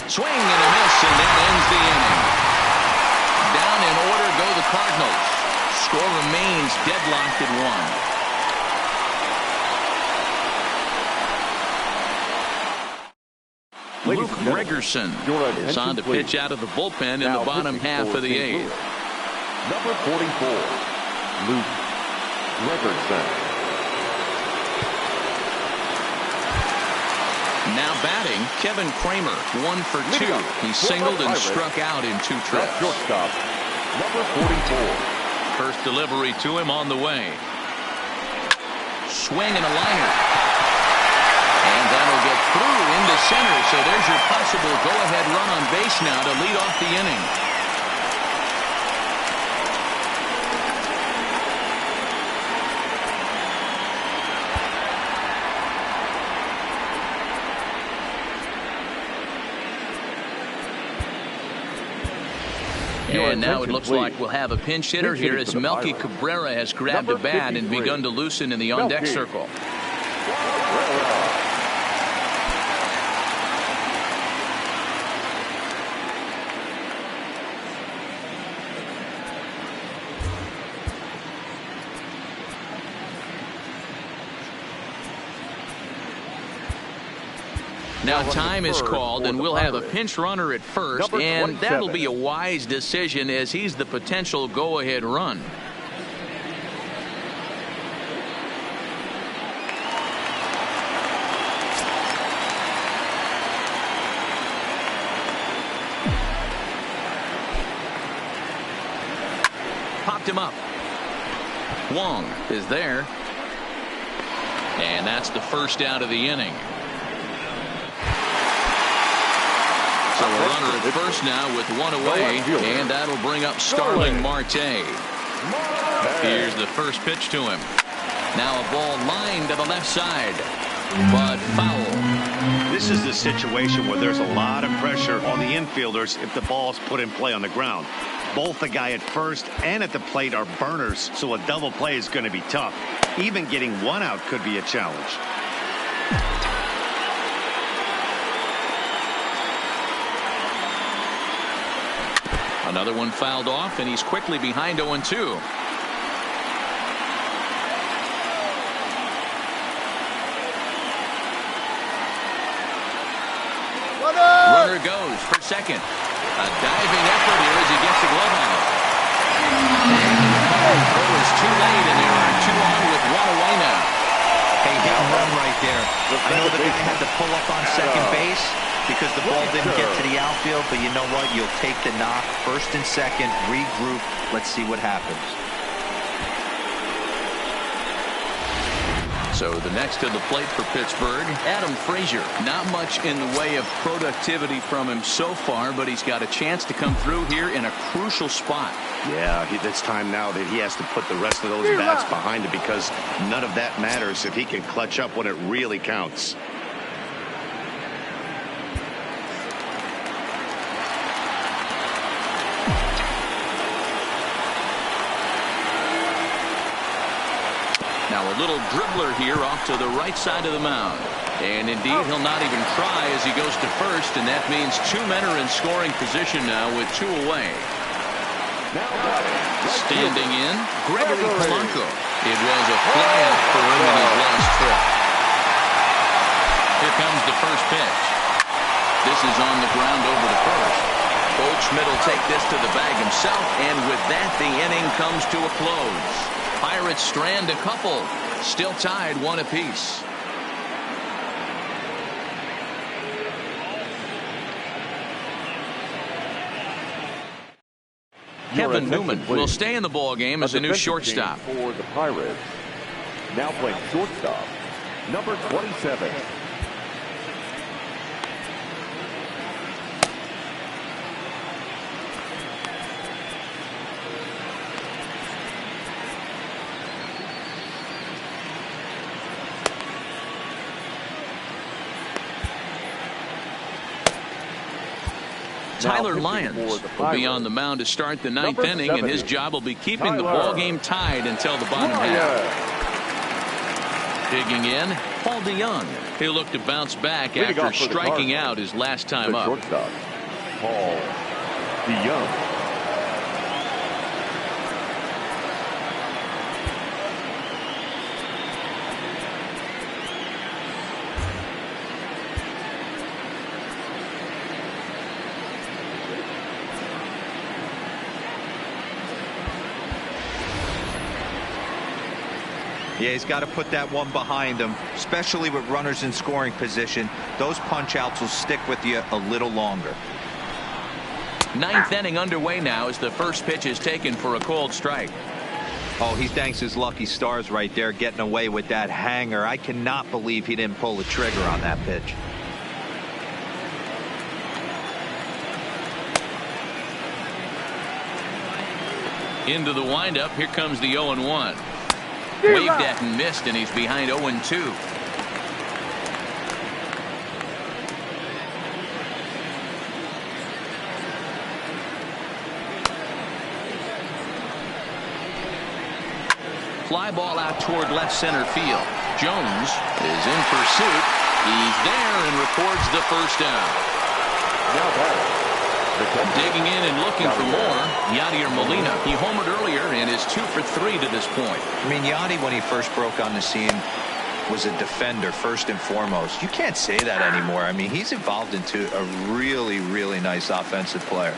Swing and a miss, and that ends the inning. Down in order go the Cardinals. Score remains deadlocked at 1. Luke Gregerson is on to pitch out of the bullpen in the bottom half of the 8th. Number 44, Luke Gregerson. Now batting, Kevin Kramer, 1 for 2. He singled and struck out in 2 trips. Shortstop, number 44. First delivery to him on the way. Swing and a liner. And that'll get through into center. So there's your possible go-ahead run on base now to lead off the inning. And now it looks like we'll have a pinch hitter here as Melky Cabrera has grabbed a bat and begun to loosen in the on-deck circle. Now time is called, and we'll have a pinch runner at first, and that'll be a wise decision as he's the potential go-ahead run. Popped him up. Wong is there, and that's the first out of the inning. So a runner at first now with 1 away, and that'll bring up Starling Marte. Here's the first pitch to him. Now a ball lined to the left side, but foul. This is the situation where there's a lot of pressure on the infielders if the ball's put in play on the ground. Both the guy at first and at the plate are burners, so a double play is going to be tough. Even getting 1 out could be a challenge. Another one fouled off, and he's quickly behind 0-2. Runner goes for second. A diving effort here as he gets the glove on. Throw is too late, and there are 2 on with 1 away now. Hey, hit and run right there. I know that they had to pull up on second base because the ball didn't get to the outfield, but you know what? You'll take the knock. First and second, regroup. Let's see what happens. So the next to the plate for Pittsburgh, Adam Frazier. Not much in the way of productivity from him so far, but he's got a chance to come through here in a crucial spot. Yeah, it's time now that he has to put the rest of those bats behind him, because none of that matters if he can clutch up when it really counts. Now a little dribbler here off to the right side of the mound. And indeed, he'll not even try as he goes to first, and that means 2 men are in scoring position now with 2 away. Standing in, Gregory Polanco. It was a flyout for him in his last trip. Here comes the first pitch. This is on the ground over the first. Goldschmidt will take this to the bag himself, and with that, the inning comes to a close. Pirates strand a couple. Still tied 1 apiece. Kevin Newman will stay in the ball game as a new shortstop. For the Pirates, now playing shortstop, number 27. Tyler Lyons will be on the mound to start the 9th inning, and his job will be keeping the ball game tied until the bottom half. Digging in, Paul DeYoung. He'll look to bounce back after striking out his last time up. Shortstop, Paul DeYoung. Yeah, he's got to put that one behind him, especially with runners in scoring position. Those punch-outs will stick with you a little longer. 9th inning underway now as the first pitch is taken for a called strike. Oh, he thanks his lucky stars right there, getting away with that hanger. I cannot believe he didn't pull the trigger on that pitch. Into the windup. Here comes the 0-1. Waved at and missed, and he's behind 0-2. Fly ball out toward left center field. Jones is in pursuit. He's there and records the first down. Digging in and looking for more, Yadier Molina. He homered earlier and is 2 for 3 to this point. I mean, Yadi, when he first broke on the scene, was a defender first and foremost. You can't say that anymore. I mean, he's evolved into a really, really nice offensive player.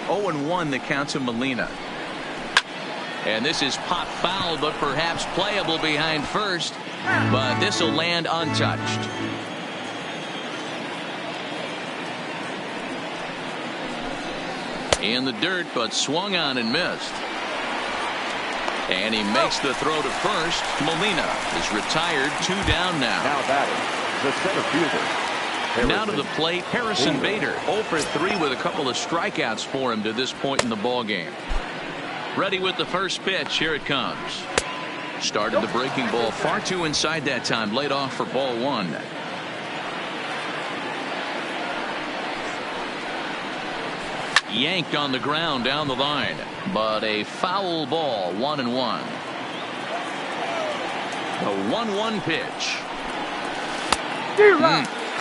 0-1 the count to Molina. And this is pop foul, but perhaps playable behind first. But this will land untouched. In the dirt, but swung on and missed. And he makes the throw to first. Molina is retired. 2 down now. Now batting, the center fielder. Now to the plate, Harrison Bader. 0 for 3 with a couple of strikeouts for him to this point in the ball game. Ready with the first pitch. Here it comes. Started the breaking ball far too inside that time. Laid off for ball 1. Yanked on the ground down the line, but a foul ball. 1-1. The 1-1 pitch.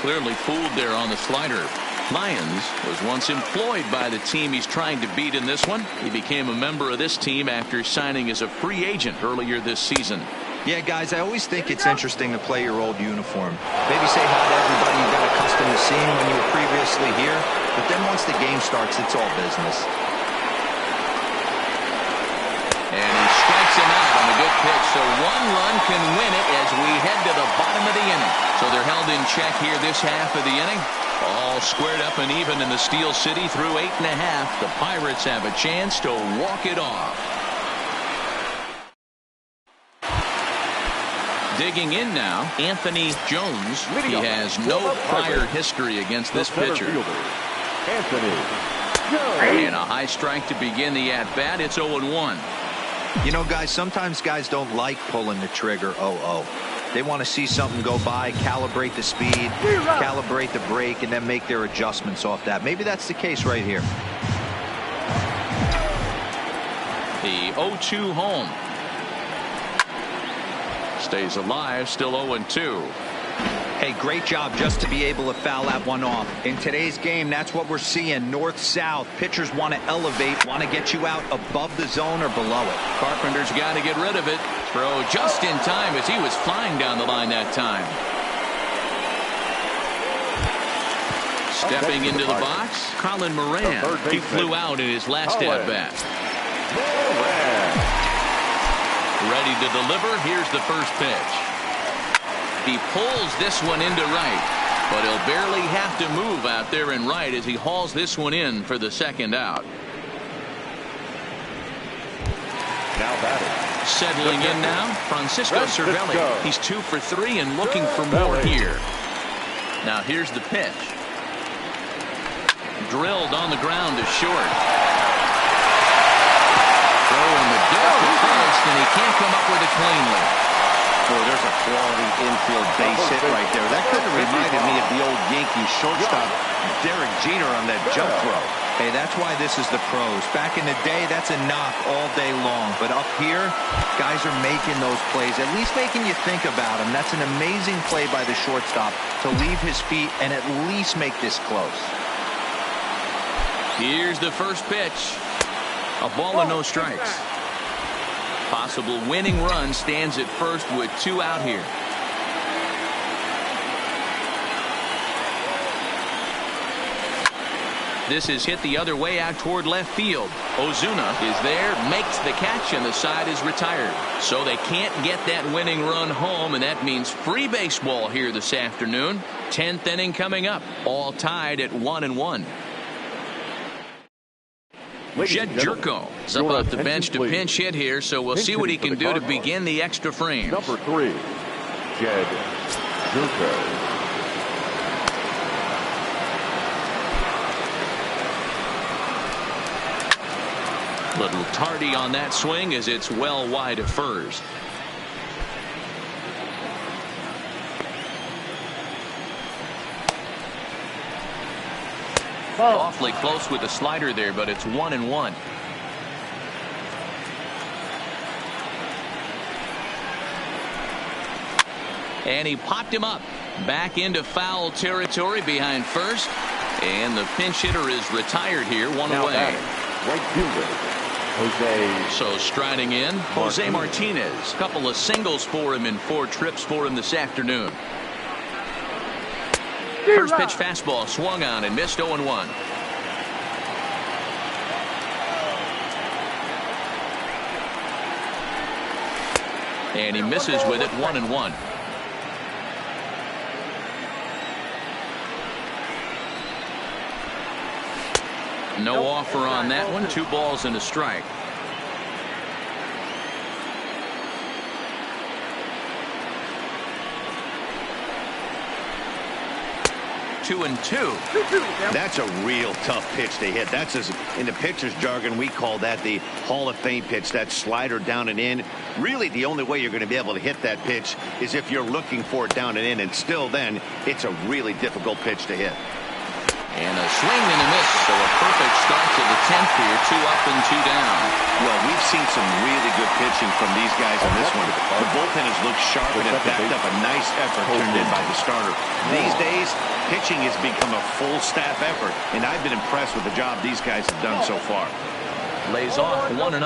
Clearly fooled there on the slider. Lyons was once employed by the team he's trying to beat in this one. He became a member of this team after signing as a free agent earlier this season. Yeah, guys, I always think it's interesting to play your old uniform. Maybe say hi to everybody you got accustomed to seeing when you were previously here. But then once the game starts, it's all business. And he strikes him out on a good pitch. So 1 run can win it as we head to the bottom of the inning. So they're held in check here this half of the inning. All squared up and even in the Steel City through 8 1/2. The Pirates have a chance to walk it off. Digging in now, Anthony Jones. He has no prior history against this pitcher. And a high strike to begin the at-bat. It's 0-1. You know, guys, sometimes guys don't like pulling the trigger 0-0. They want to see something go by, calibrate the speed, calibrate the brake, and then make their adjustments off that. Maybe that's the case right here. The 0-2 home. Stays alive, still 0-2. Hey, Hey, great job just to be able to foul that one off. In today's game, that's what we're seeing. North-south. Pitchers want to elevate, want to get you out above the zone or below it. Carpenter's got to get rid of it. Throw just in time as he was flying down the line that time. Stepping into the box, Colin Moran. He flew out in his last at-bat. Ready to deliver. Here's the first pitch. He pulls this one into right, but he'll barely have to move out there in right as he hauls this one in for the second out. Now batting. Settling in now, Francisco Cervelli. He's 2 for 3 and looking for more here. Now here's the pitch. Drilled on the ground to short. Throw in the dirt to first, and he can't come up with it cleanly. Boy, there's a quality infield base hit right there. That kind of reminded me of the old Yankees shortstop Derek Jeter on that jump throw. Hey, that's why this is the pros. Back in the day, that's a knock all day long. But up here, guys are making those plays, at least making you think about them. That's an amazing play by the shortstop to leave his feet and at least make this close. Here's the first pitch. A ball and no strikes. Possible winning run stands at first with 2 out here. This is hit the other way out toward left field. Ozuna is there, makes the catch, and the side is retired. So they can't get that winning run home, and that means free baseball here this afternoon. 10th inning coming up, all tied at 1-1. Jed Jerko is up off the bench to pinch hit here, so we'll see what he can do to begin the extra frames. Number 3, Jed Jerko. Little tardy on that swing as it's well wide of first. Awfully close with the slider there, but it's 1-1. And he popped him up back into foul territory behind first, and the pinch hitter is retired here, one now away. Right fielder Jose. So striding in, Jose Martinez. Couple of singles for him and 4 trips for him this afternoon. First pitch fastball swung on and missed 0-1. And he misses with it 1-1. No offer on that one. 2 balls and a strike. Two and two. That's a real tough pitch to hit. That's, as in the pitcher's jargon, we call that the Hall of Fame pitch. That slider down and in. Really, the only way you're going to be able to hit that pitch is if you're looking for it down and in, and still then, it's a really difficult pitch to hit. And a swing and a miss, so a perfect start to the 10th here. 2 up and 2 down. Well, we've seen some really good pitching from these guys in this one. The bullpen has looked sharp and has backed up a nice effort turned in by the starter. These days, pitching has become a full staff effort, and I've been impressed with the job these guys have done so far. Lays off 1-0.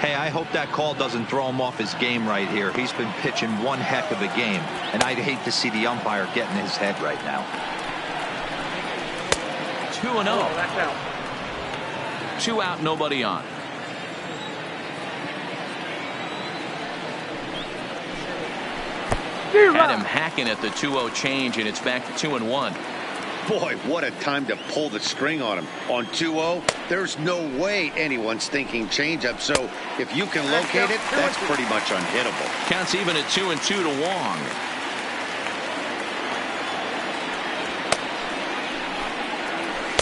Hey, I hope that call doesn't throw him off his game right here. He's been pitching one heck of a game, and I'd hate to see the umpire get in his head right now. 2-0. 2 out, nobody on. Had him hacking at the 2-0 change, and it's back to 2-1. Boy, what a time to pull the string on him. On 2-0, there's no way anyone's thinking changeup. So if you can locate it, that's pretty much unhittable. Counts even at 2-2 to Wong.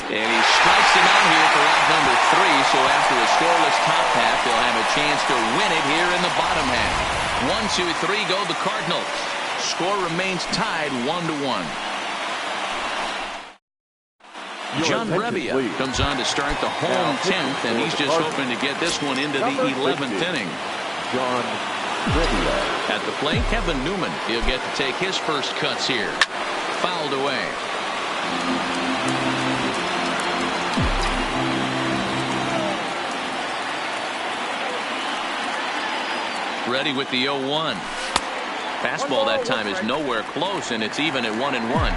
And he strikes him out here for out number 3. So after a scoreless top half, they'll have a chance to win it here in the bottom half. 1, 2, 3 go the Cardinals. Score remains tied 1-1. John Brebbia comes on to start the home 10th, and he's just hoping to get this one into the 11th inning. John At the plate, Kevin Newman. He'll get to take his first cuts here. Fouled away. Ready with the 0-1. Fastball that time is nowhere close, and it's even at 1-1.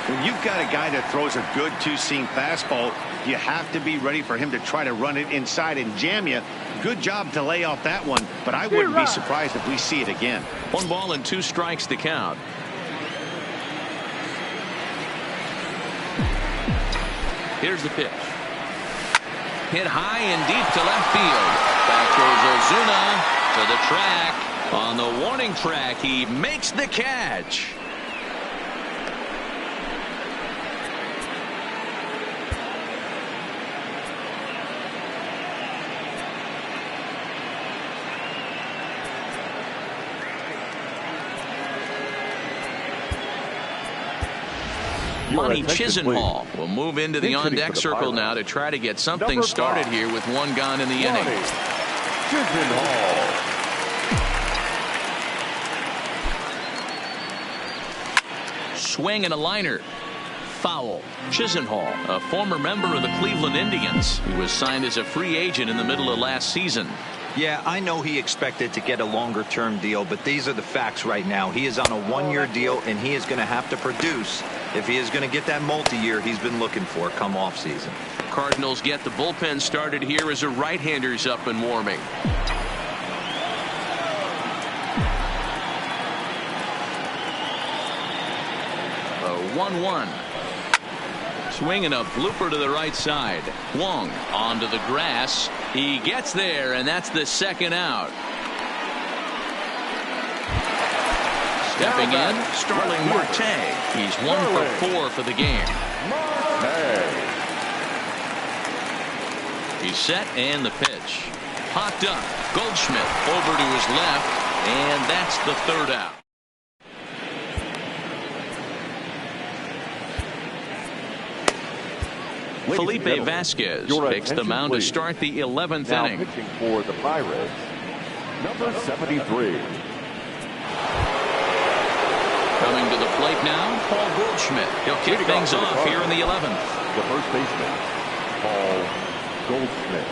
When you've got a guy that throws a good two-seam fastball, you have to be ready for him to try to run it inside and jam you. Good job to lay off that one, but I wouldn't be surprised if we see it again. 1 ball and 2 strikes to count. Here's the pitch. Hit high and deep to left field. Back goes Ozuna to the track. On the warning track, he makes the catch. Monty Chisenhall will move into the on-deck circle now to try to get something started here with 1 gone in the inning. Swing and a liner. Foul. Chisenhall, a former member of the Cleveland Indians, who was signed as a free agent in the middle of last season. Yeah, I know he expected to get a longer-term deal, but these are the facts right now. He is on a 1-year deal, and he is going to have to produce if he is going to get that multi-year he's been looking for come off-season. Cardinals get the bullpen started here as a right-hander's up and warming. A 1-1. Swing and a blooper to the right side. Wong onto the grass. He gets there, and that's the second out. Stepping in, Starling Marte. He's 1 for 4 for the game. He's set, and the pitch. Popped up. Goldschmidt over to his left, and that's the third out. Felipe Vasquez takes the mound to start the 11th inning. Pitching for the Pirates, number 73. Coming to the plate now, Paul Goldschmidt. He'll kick things off here in the 11th. The first baseman, Paul Goldschmidt.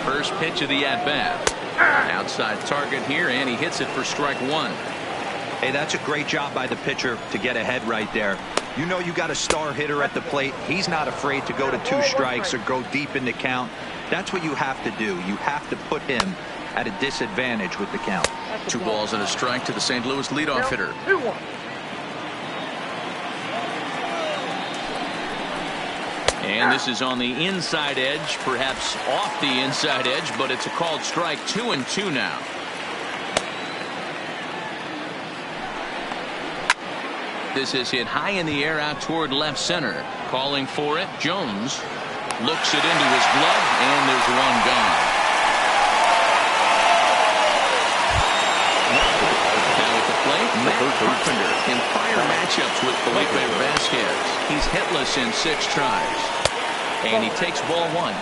First pitch of the at-bat. Outside target here, and he hits it for strike 1. Hey, that's a great job by the pitcher to get ahead right there. You know you got a star hitter at the plate. He's not afraid to go to 2 strikes or go deep in the count. That's what you have to do. You have to put him at a disadvantage with the count. 2 balls and a strike to the St. Louis leadoff hitter. 2-1. And this is on the inside edge, perhaps off the inside edge, but it's a called strike. 2-2 now. This is hit high in the air out toward left center. Calling for it. Jones looks it into his glove, and there's 1 gone. Now at the plate, Matt Carpenter. In prior matchups with Felipe Vasquez, he's hitless in 6 tries. And he takes ball 1.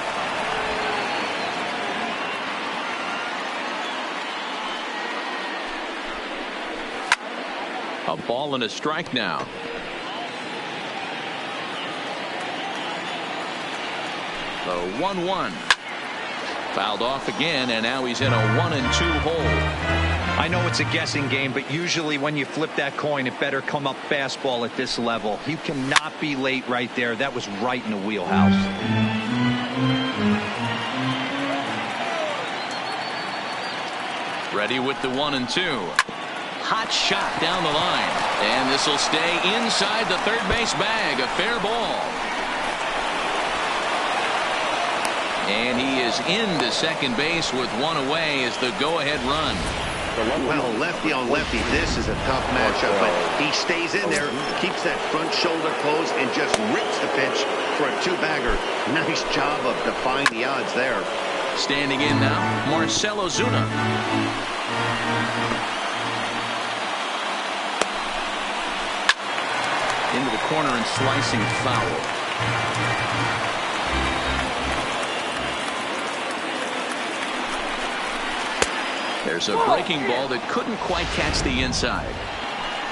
A ball and a strike now. The 1-1. Fouled off again, and now he's in a 1-2 hole. I know it's a guessing game, but usually when you flip that coin, it better come up fastball at this level. You cannot be late right there. That was right in the wheelhouse. Ready with the 1-2. Hot shot down the line, and this will stay inside the third base bag. A fair ball, and he is into second base with 1 away as the go-ahead run. Well, lefty on lefty, this is a tough matchup, but he stays in there, keeps that front shoulder closed, and just rips the pitch for a 2-bagger. Nice job of defying the odds there. Standing in now, Marcell Ozuna. Into the corner and slicing foul. There's a breaking ball that couldn't quite catch the inside.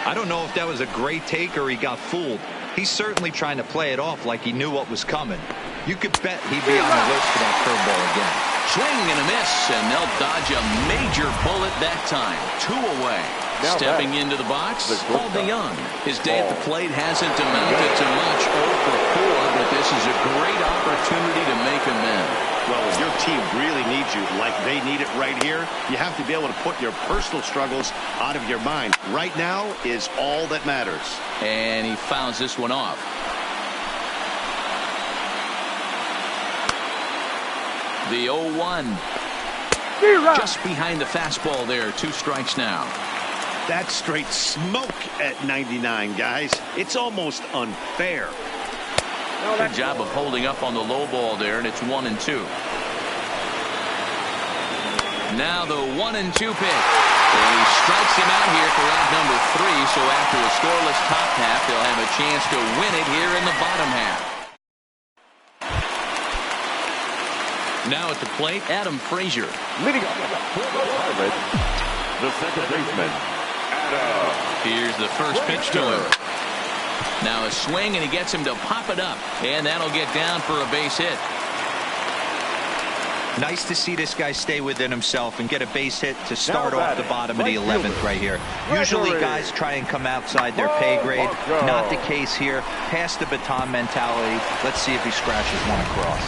I don't know if that was a great take or he got fooled. He's certainly trying to play it off like he knew what was coming. You could bet he'd be on the list for that curveball again. Swing and a miss, and they'll dodge a major bullet that time. 2 away. Now stepping into the box, Paul DeYoung. His day at the plate hasn't amounted to much, 0 for 4, but this is a great opportunity to make amends. Well, if your team really needs you like they need it right here, you have to be able to put your personal struggles out of your mind. Right now is all that matters. And he fouls this one off. The 0-1. Just behind the fastball there. 2 strikes now. That's straight smoke at 99, guys. It's almost unfair. Good job of holding up on the low ball there, and it's 1-2. Now the 1-2 pitch. And he strikes him out here for out number 3, so after a scoreless top half, they'll have a chance to win it here in the bottom half. Now at the plate, Adam Frazier. Leading off the second baseman, Adam. Here's the first pitch to him. Now a swing, and he gets him to pop it up, and that'll get down for a base hit. Nice to see this guy stay within himself and get a base hit to start off the bottom of the 11th right here. Usually guys try and come outside their pay grade. Not the case here. Pass the baton mentality. Let's see if he scratches one across.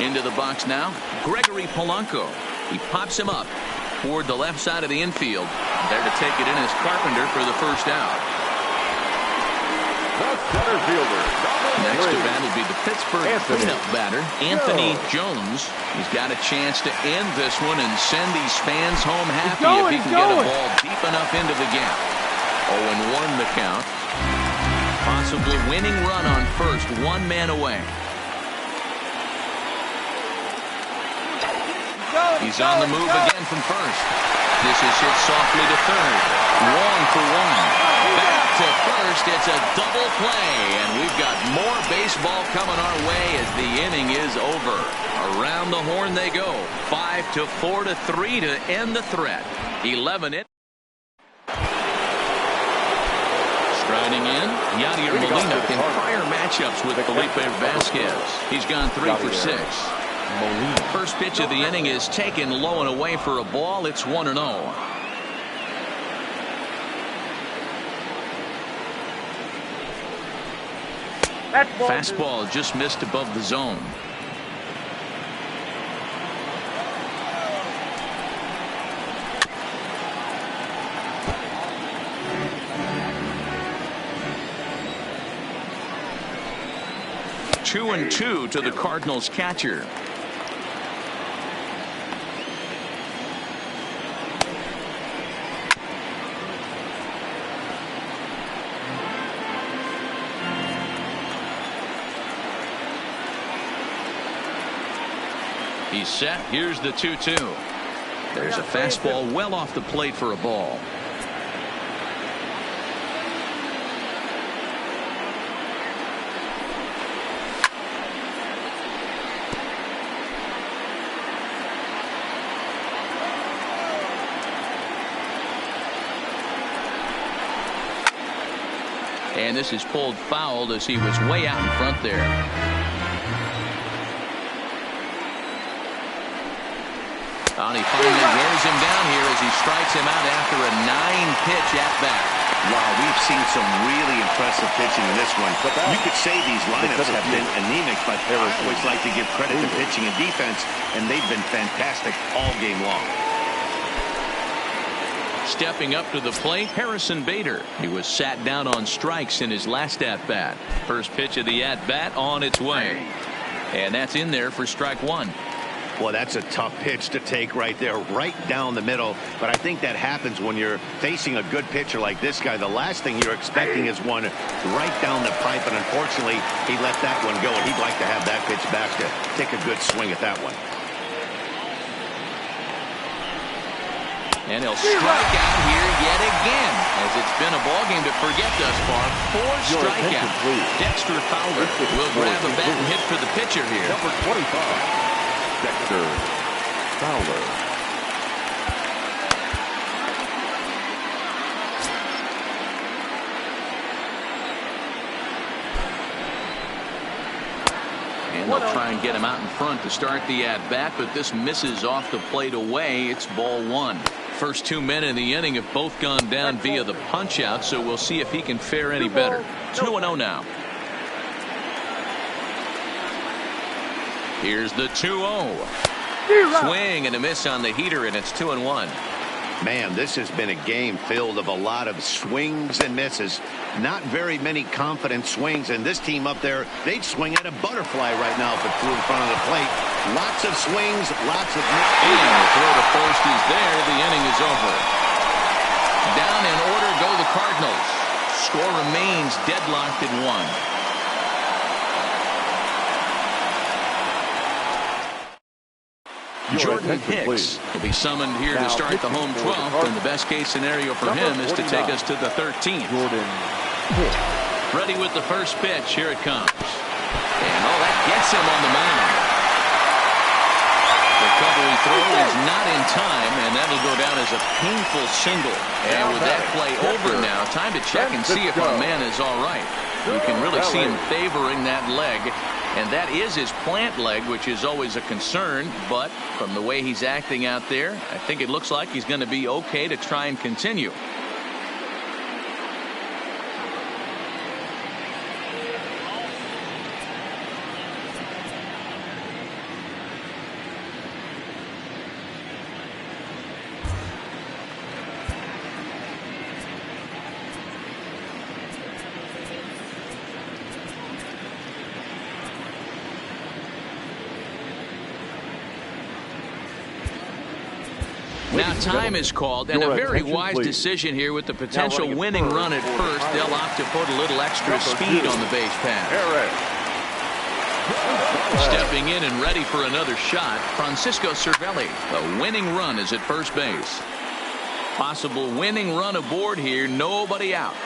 Into the box now, Gregory Polanco. He pops him up toward the left side of the infield. There to take it in is Carpenter for the first out. The center fielder. Next to bat will be the Pittsburgh cleanup batter, Anthony Jones. He's got a chance to end this one and send these fans home happy if he can get a ball deep enough into the gap. 0-1 the count. Possible winning run on first, 1 man away. He's on the move again from first. This is hit softly to third. Long for 1. Back to first. It's a double play, and we've got more baseball coming our way as the inning is over. Around the horn they go. 5-4 to 3 to end the threat. 11 it. Striding in, Yadier Molina in prior matchups with Felipe Vasquez. He's gone 3 for 6. First pitch of the inning is taken low and away for a ball. It's 1-0. Fastball just missed above the zone. Two and 2 to the Cardinals catcher. He's set. Here's the 2-2. There's a fastball well off the plate for a ball. And this is pulled foul as he was way out in front there. And he finally wears him down here as he strikes him out after a 9-pitch at-bat. Wow, we've seen some really impressive pitching in this one. You could say these lineups have been anemic, but I always like to give credit to pitching and defense, and they've been fantastic all game long. Stepping up to the plate, Harrison Bader. He was sat down on strikes in his last at-bat. First pitch of the at-bat on its way. And that's in there for strike 1. Well, that's a tough pitch to take right there, right down the middle. But I think that happens when you're facing a good pitcher like this guy. The last thing you're expecting is one right down the pipe, and unfortunately, he let that one go, and he'd like to have that pitch back to take a good swing at that one. And he'll strike out here yet again, as it's been a ball game to forget thus far. 4 strikeouts. Dexter Fowler will grab a bat and hit for the pitcher here. Number 25, Dexter Fowler. And they'll try and get him out in front to start the at-bat, but this misses off the plate away. It's ball 1. First 2 men in the inning have both gone down via the punch-out, so we'll see if he can fare any better. 2-0 now. Here's the 2-0. Swing and a miss on the heater, and it's 2-1. Man, this has been a game filled of a lot of swings and misses. Not very many confident swings, and this team up there, they'd swing at a butterfly right now if it flew in front of the plate. Lots of swings, lots of misses. And the throw to first is there. The inning is over. Down in order go the Cardinals. Score remains deadlocked at 1. Jordan Hicks will be summoned here to start the home 12th, and the best case scenario for him is to take us to the 13th. Ready with the first pitch. Here it comes. And that gets him on the mound. Recovery throw is not in time, and that'll go down as a painful single. And with that play over now, time to check and see if our man is all right. You can really see him favoring that leg. And that is his plant leg, which is always a concern. But from the way he's acting out there, I think it looks like he's going to be okay to try and continue. Now time is called, and a very wise decision here with the potential winning run at first. They'll opt to put a little extra speed on the base path. Stepping in and ready for another shot, Francisco Cervelli. The winning run is at first base. Possible winning run aboard here. Nobody out.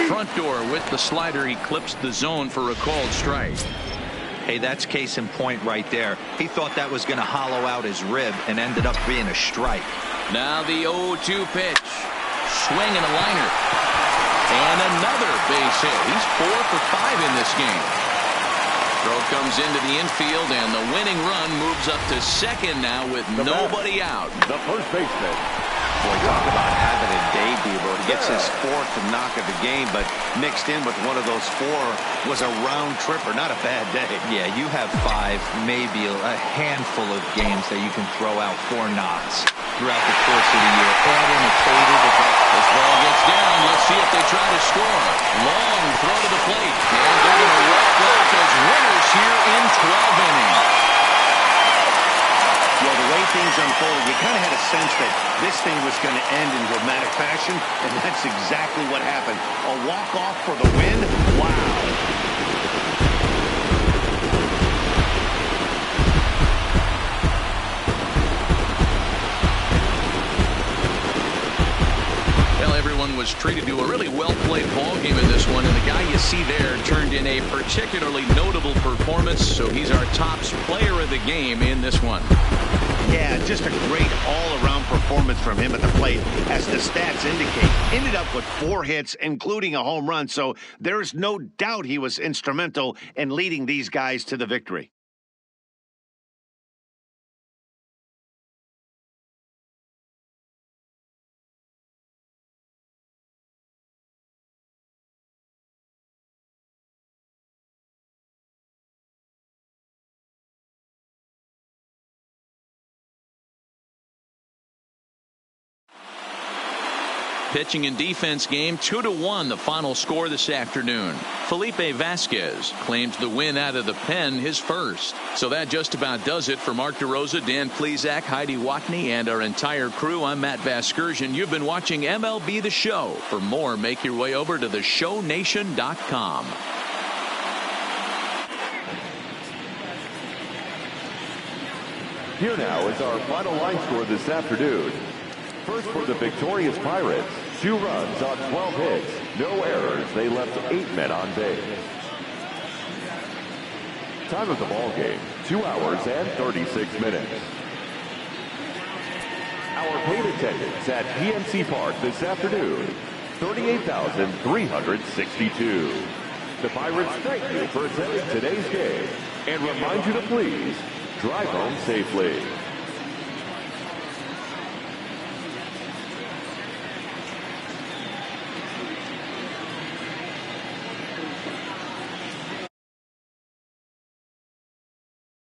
Front door with the slider. He clips the zone for a called strike. Hey, that's case in point right there. He thought that was going to hollow out his rib and ended up being a strike. Now the 0-2 pitch. Swing and a liner. And another base hit. He's 4 for 5 in this game. Throw comes into the infield, and the winning run moves up to second now with nobody out. The first baseman. Boy, talk about having a debut. He gets his 4th knock of the game, but mixed in with one of those 4 was a round tripper. Not a bad day. Yeah, you have 5, maybe a handful of games that you can throw out 4 knocks throughout the course of the year. Add in a faded. This ball gets down. Let's see if they try to score. Long throw to the plate. And they're going to walk off as winners here in 12 innings. Well, the way things unfolded, you kind of had a sense that this thing was going to end in dramatic fashion, and that's exactly what happened. A walk-off for the win? Wow. Everyone was treated to a really well-played ball game in this one, and the guy you see there turned in a particularly notable performance, so he's our top player of the game in this one. Yeah, just a great all-around performance from him at the plate, as the stats indicate. Ended up with 4 hits, including a home run, so there's no doubt he was instrumental in leading these guys to the victory. Pitching and defense game 2-1 the final score this afternoon. Felipe Vasquez claims the win out of the pen, his first. So that just about does it for Mark DeRosa, Dan Plesac, Heidi Watney, and our entire crew. I'm Matt Vasgersian. You've been watching MLB The Show. For more, make your way over to theshownation.com. Here now is our final line score this afternoon. First for the victorious Pirates, 2 runs on 12 hits, no errors. They left 8 men on base. Time of the ball game, 2 hours and 36 minutes. Our paid attendance at PNC Park this afternoon, 38,362. The Pirates thank you for attending today's game and remind you to please drive home safely.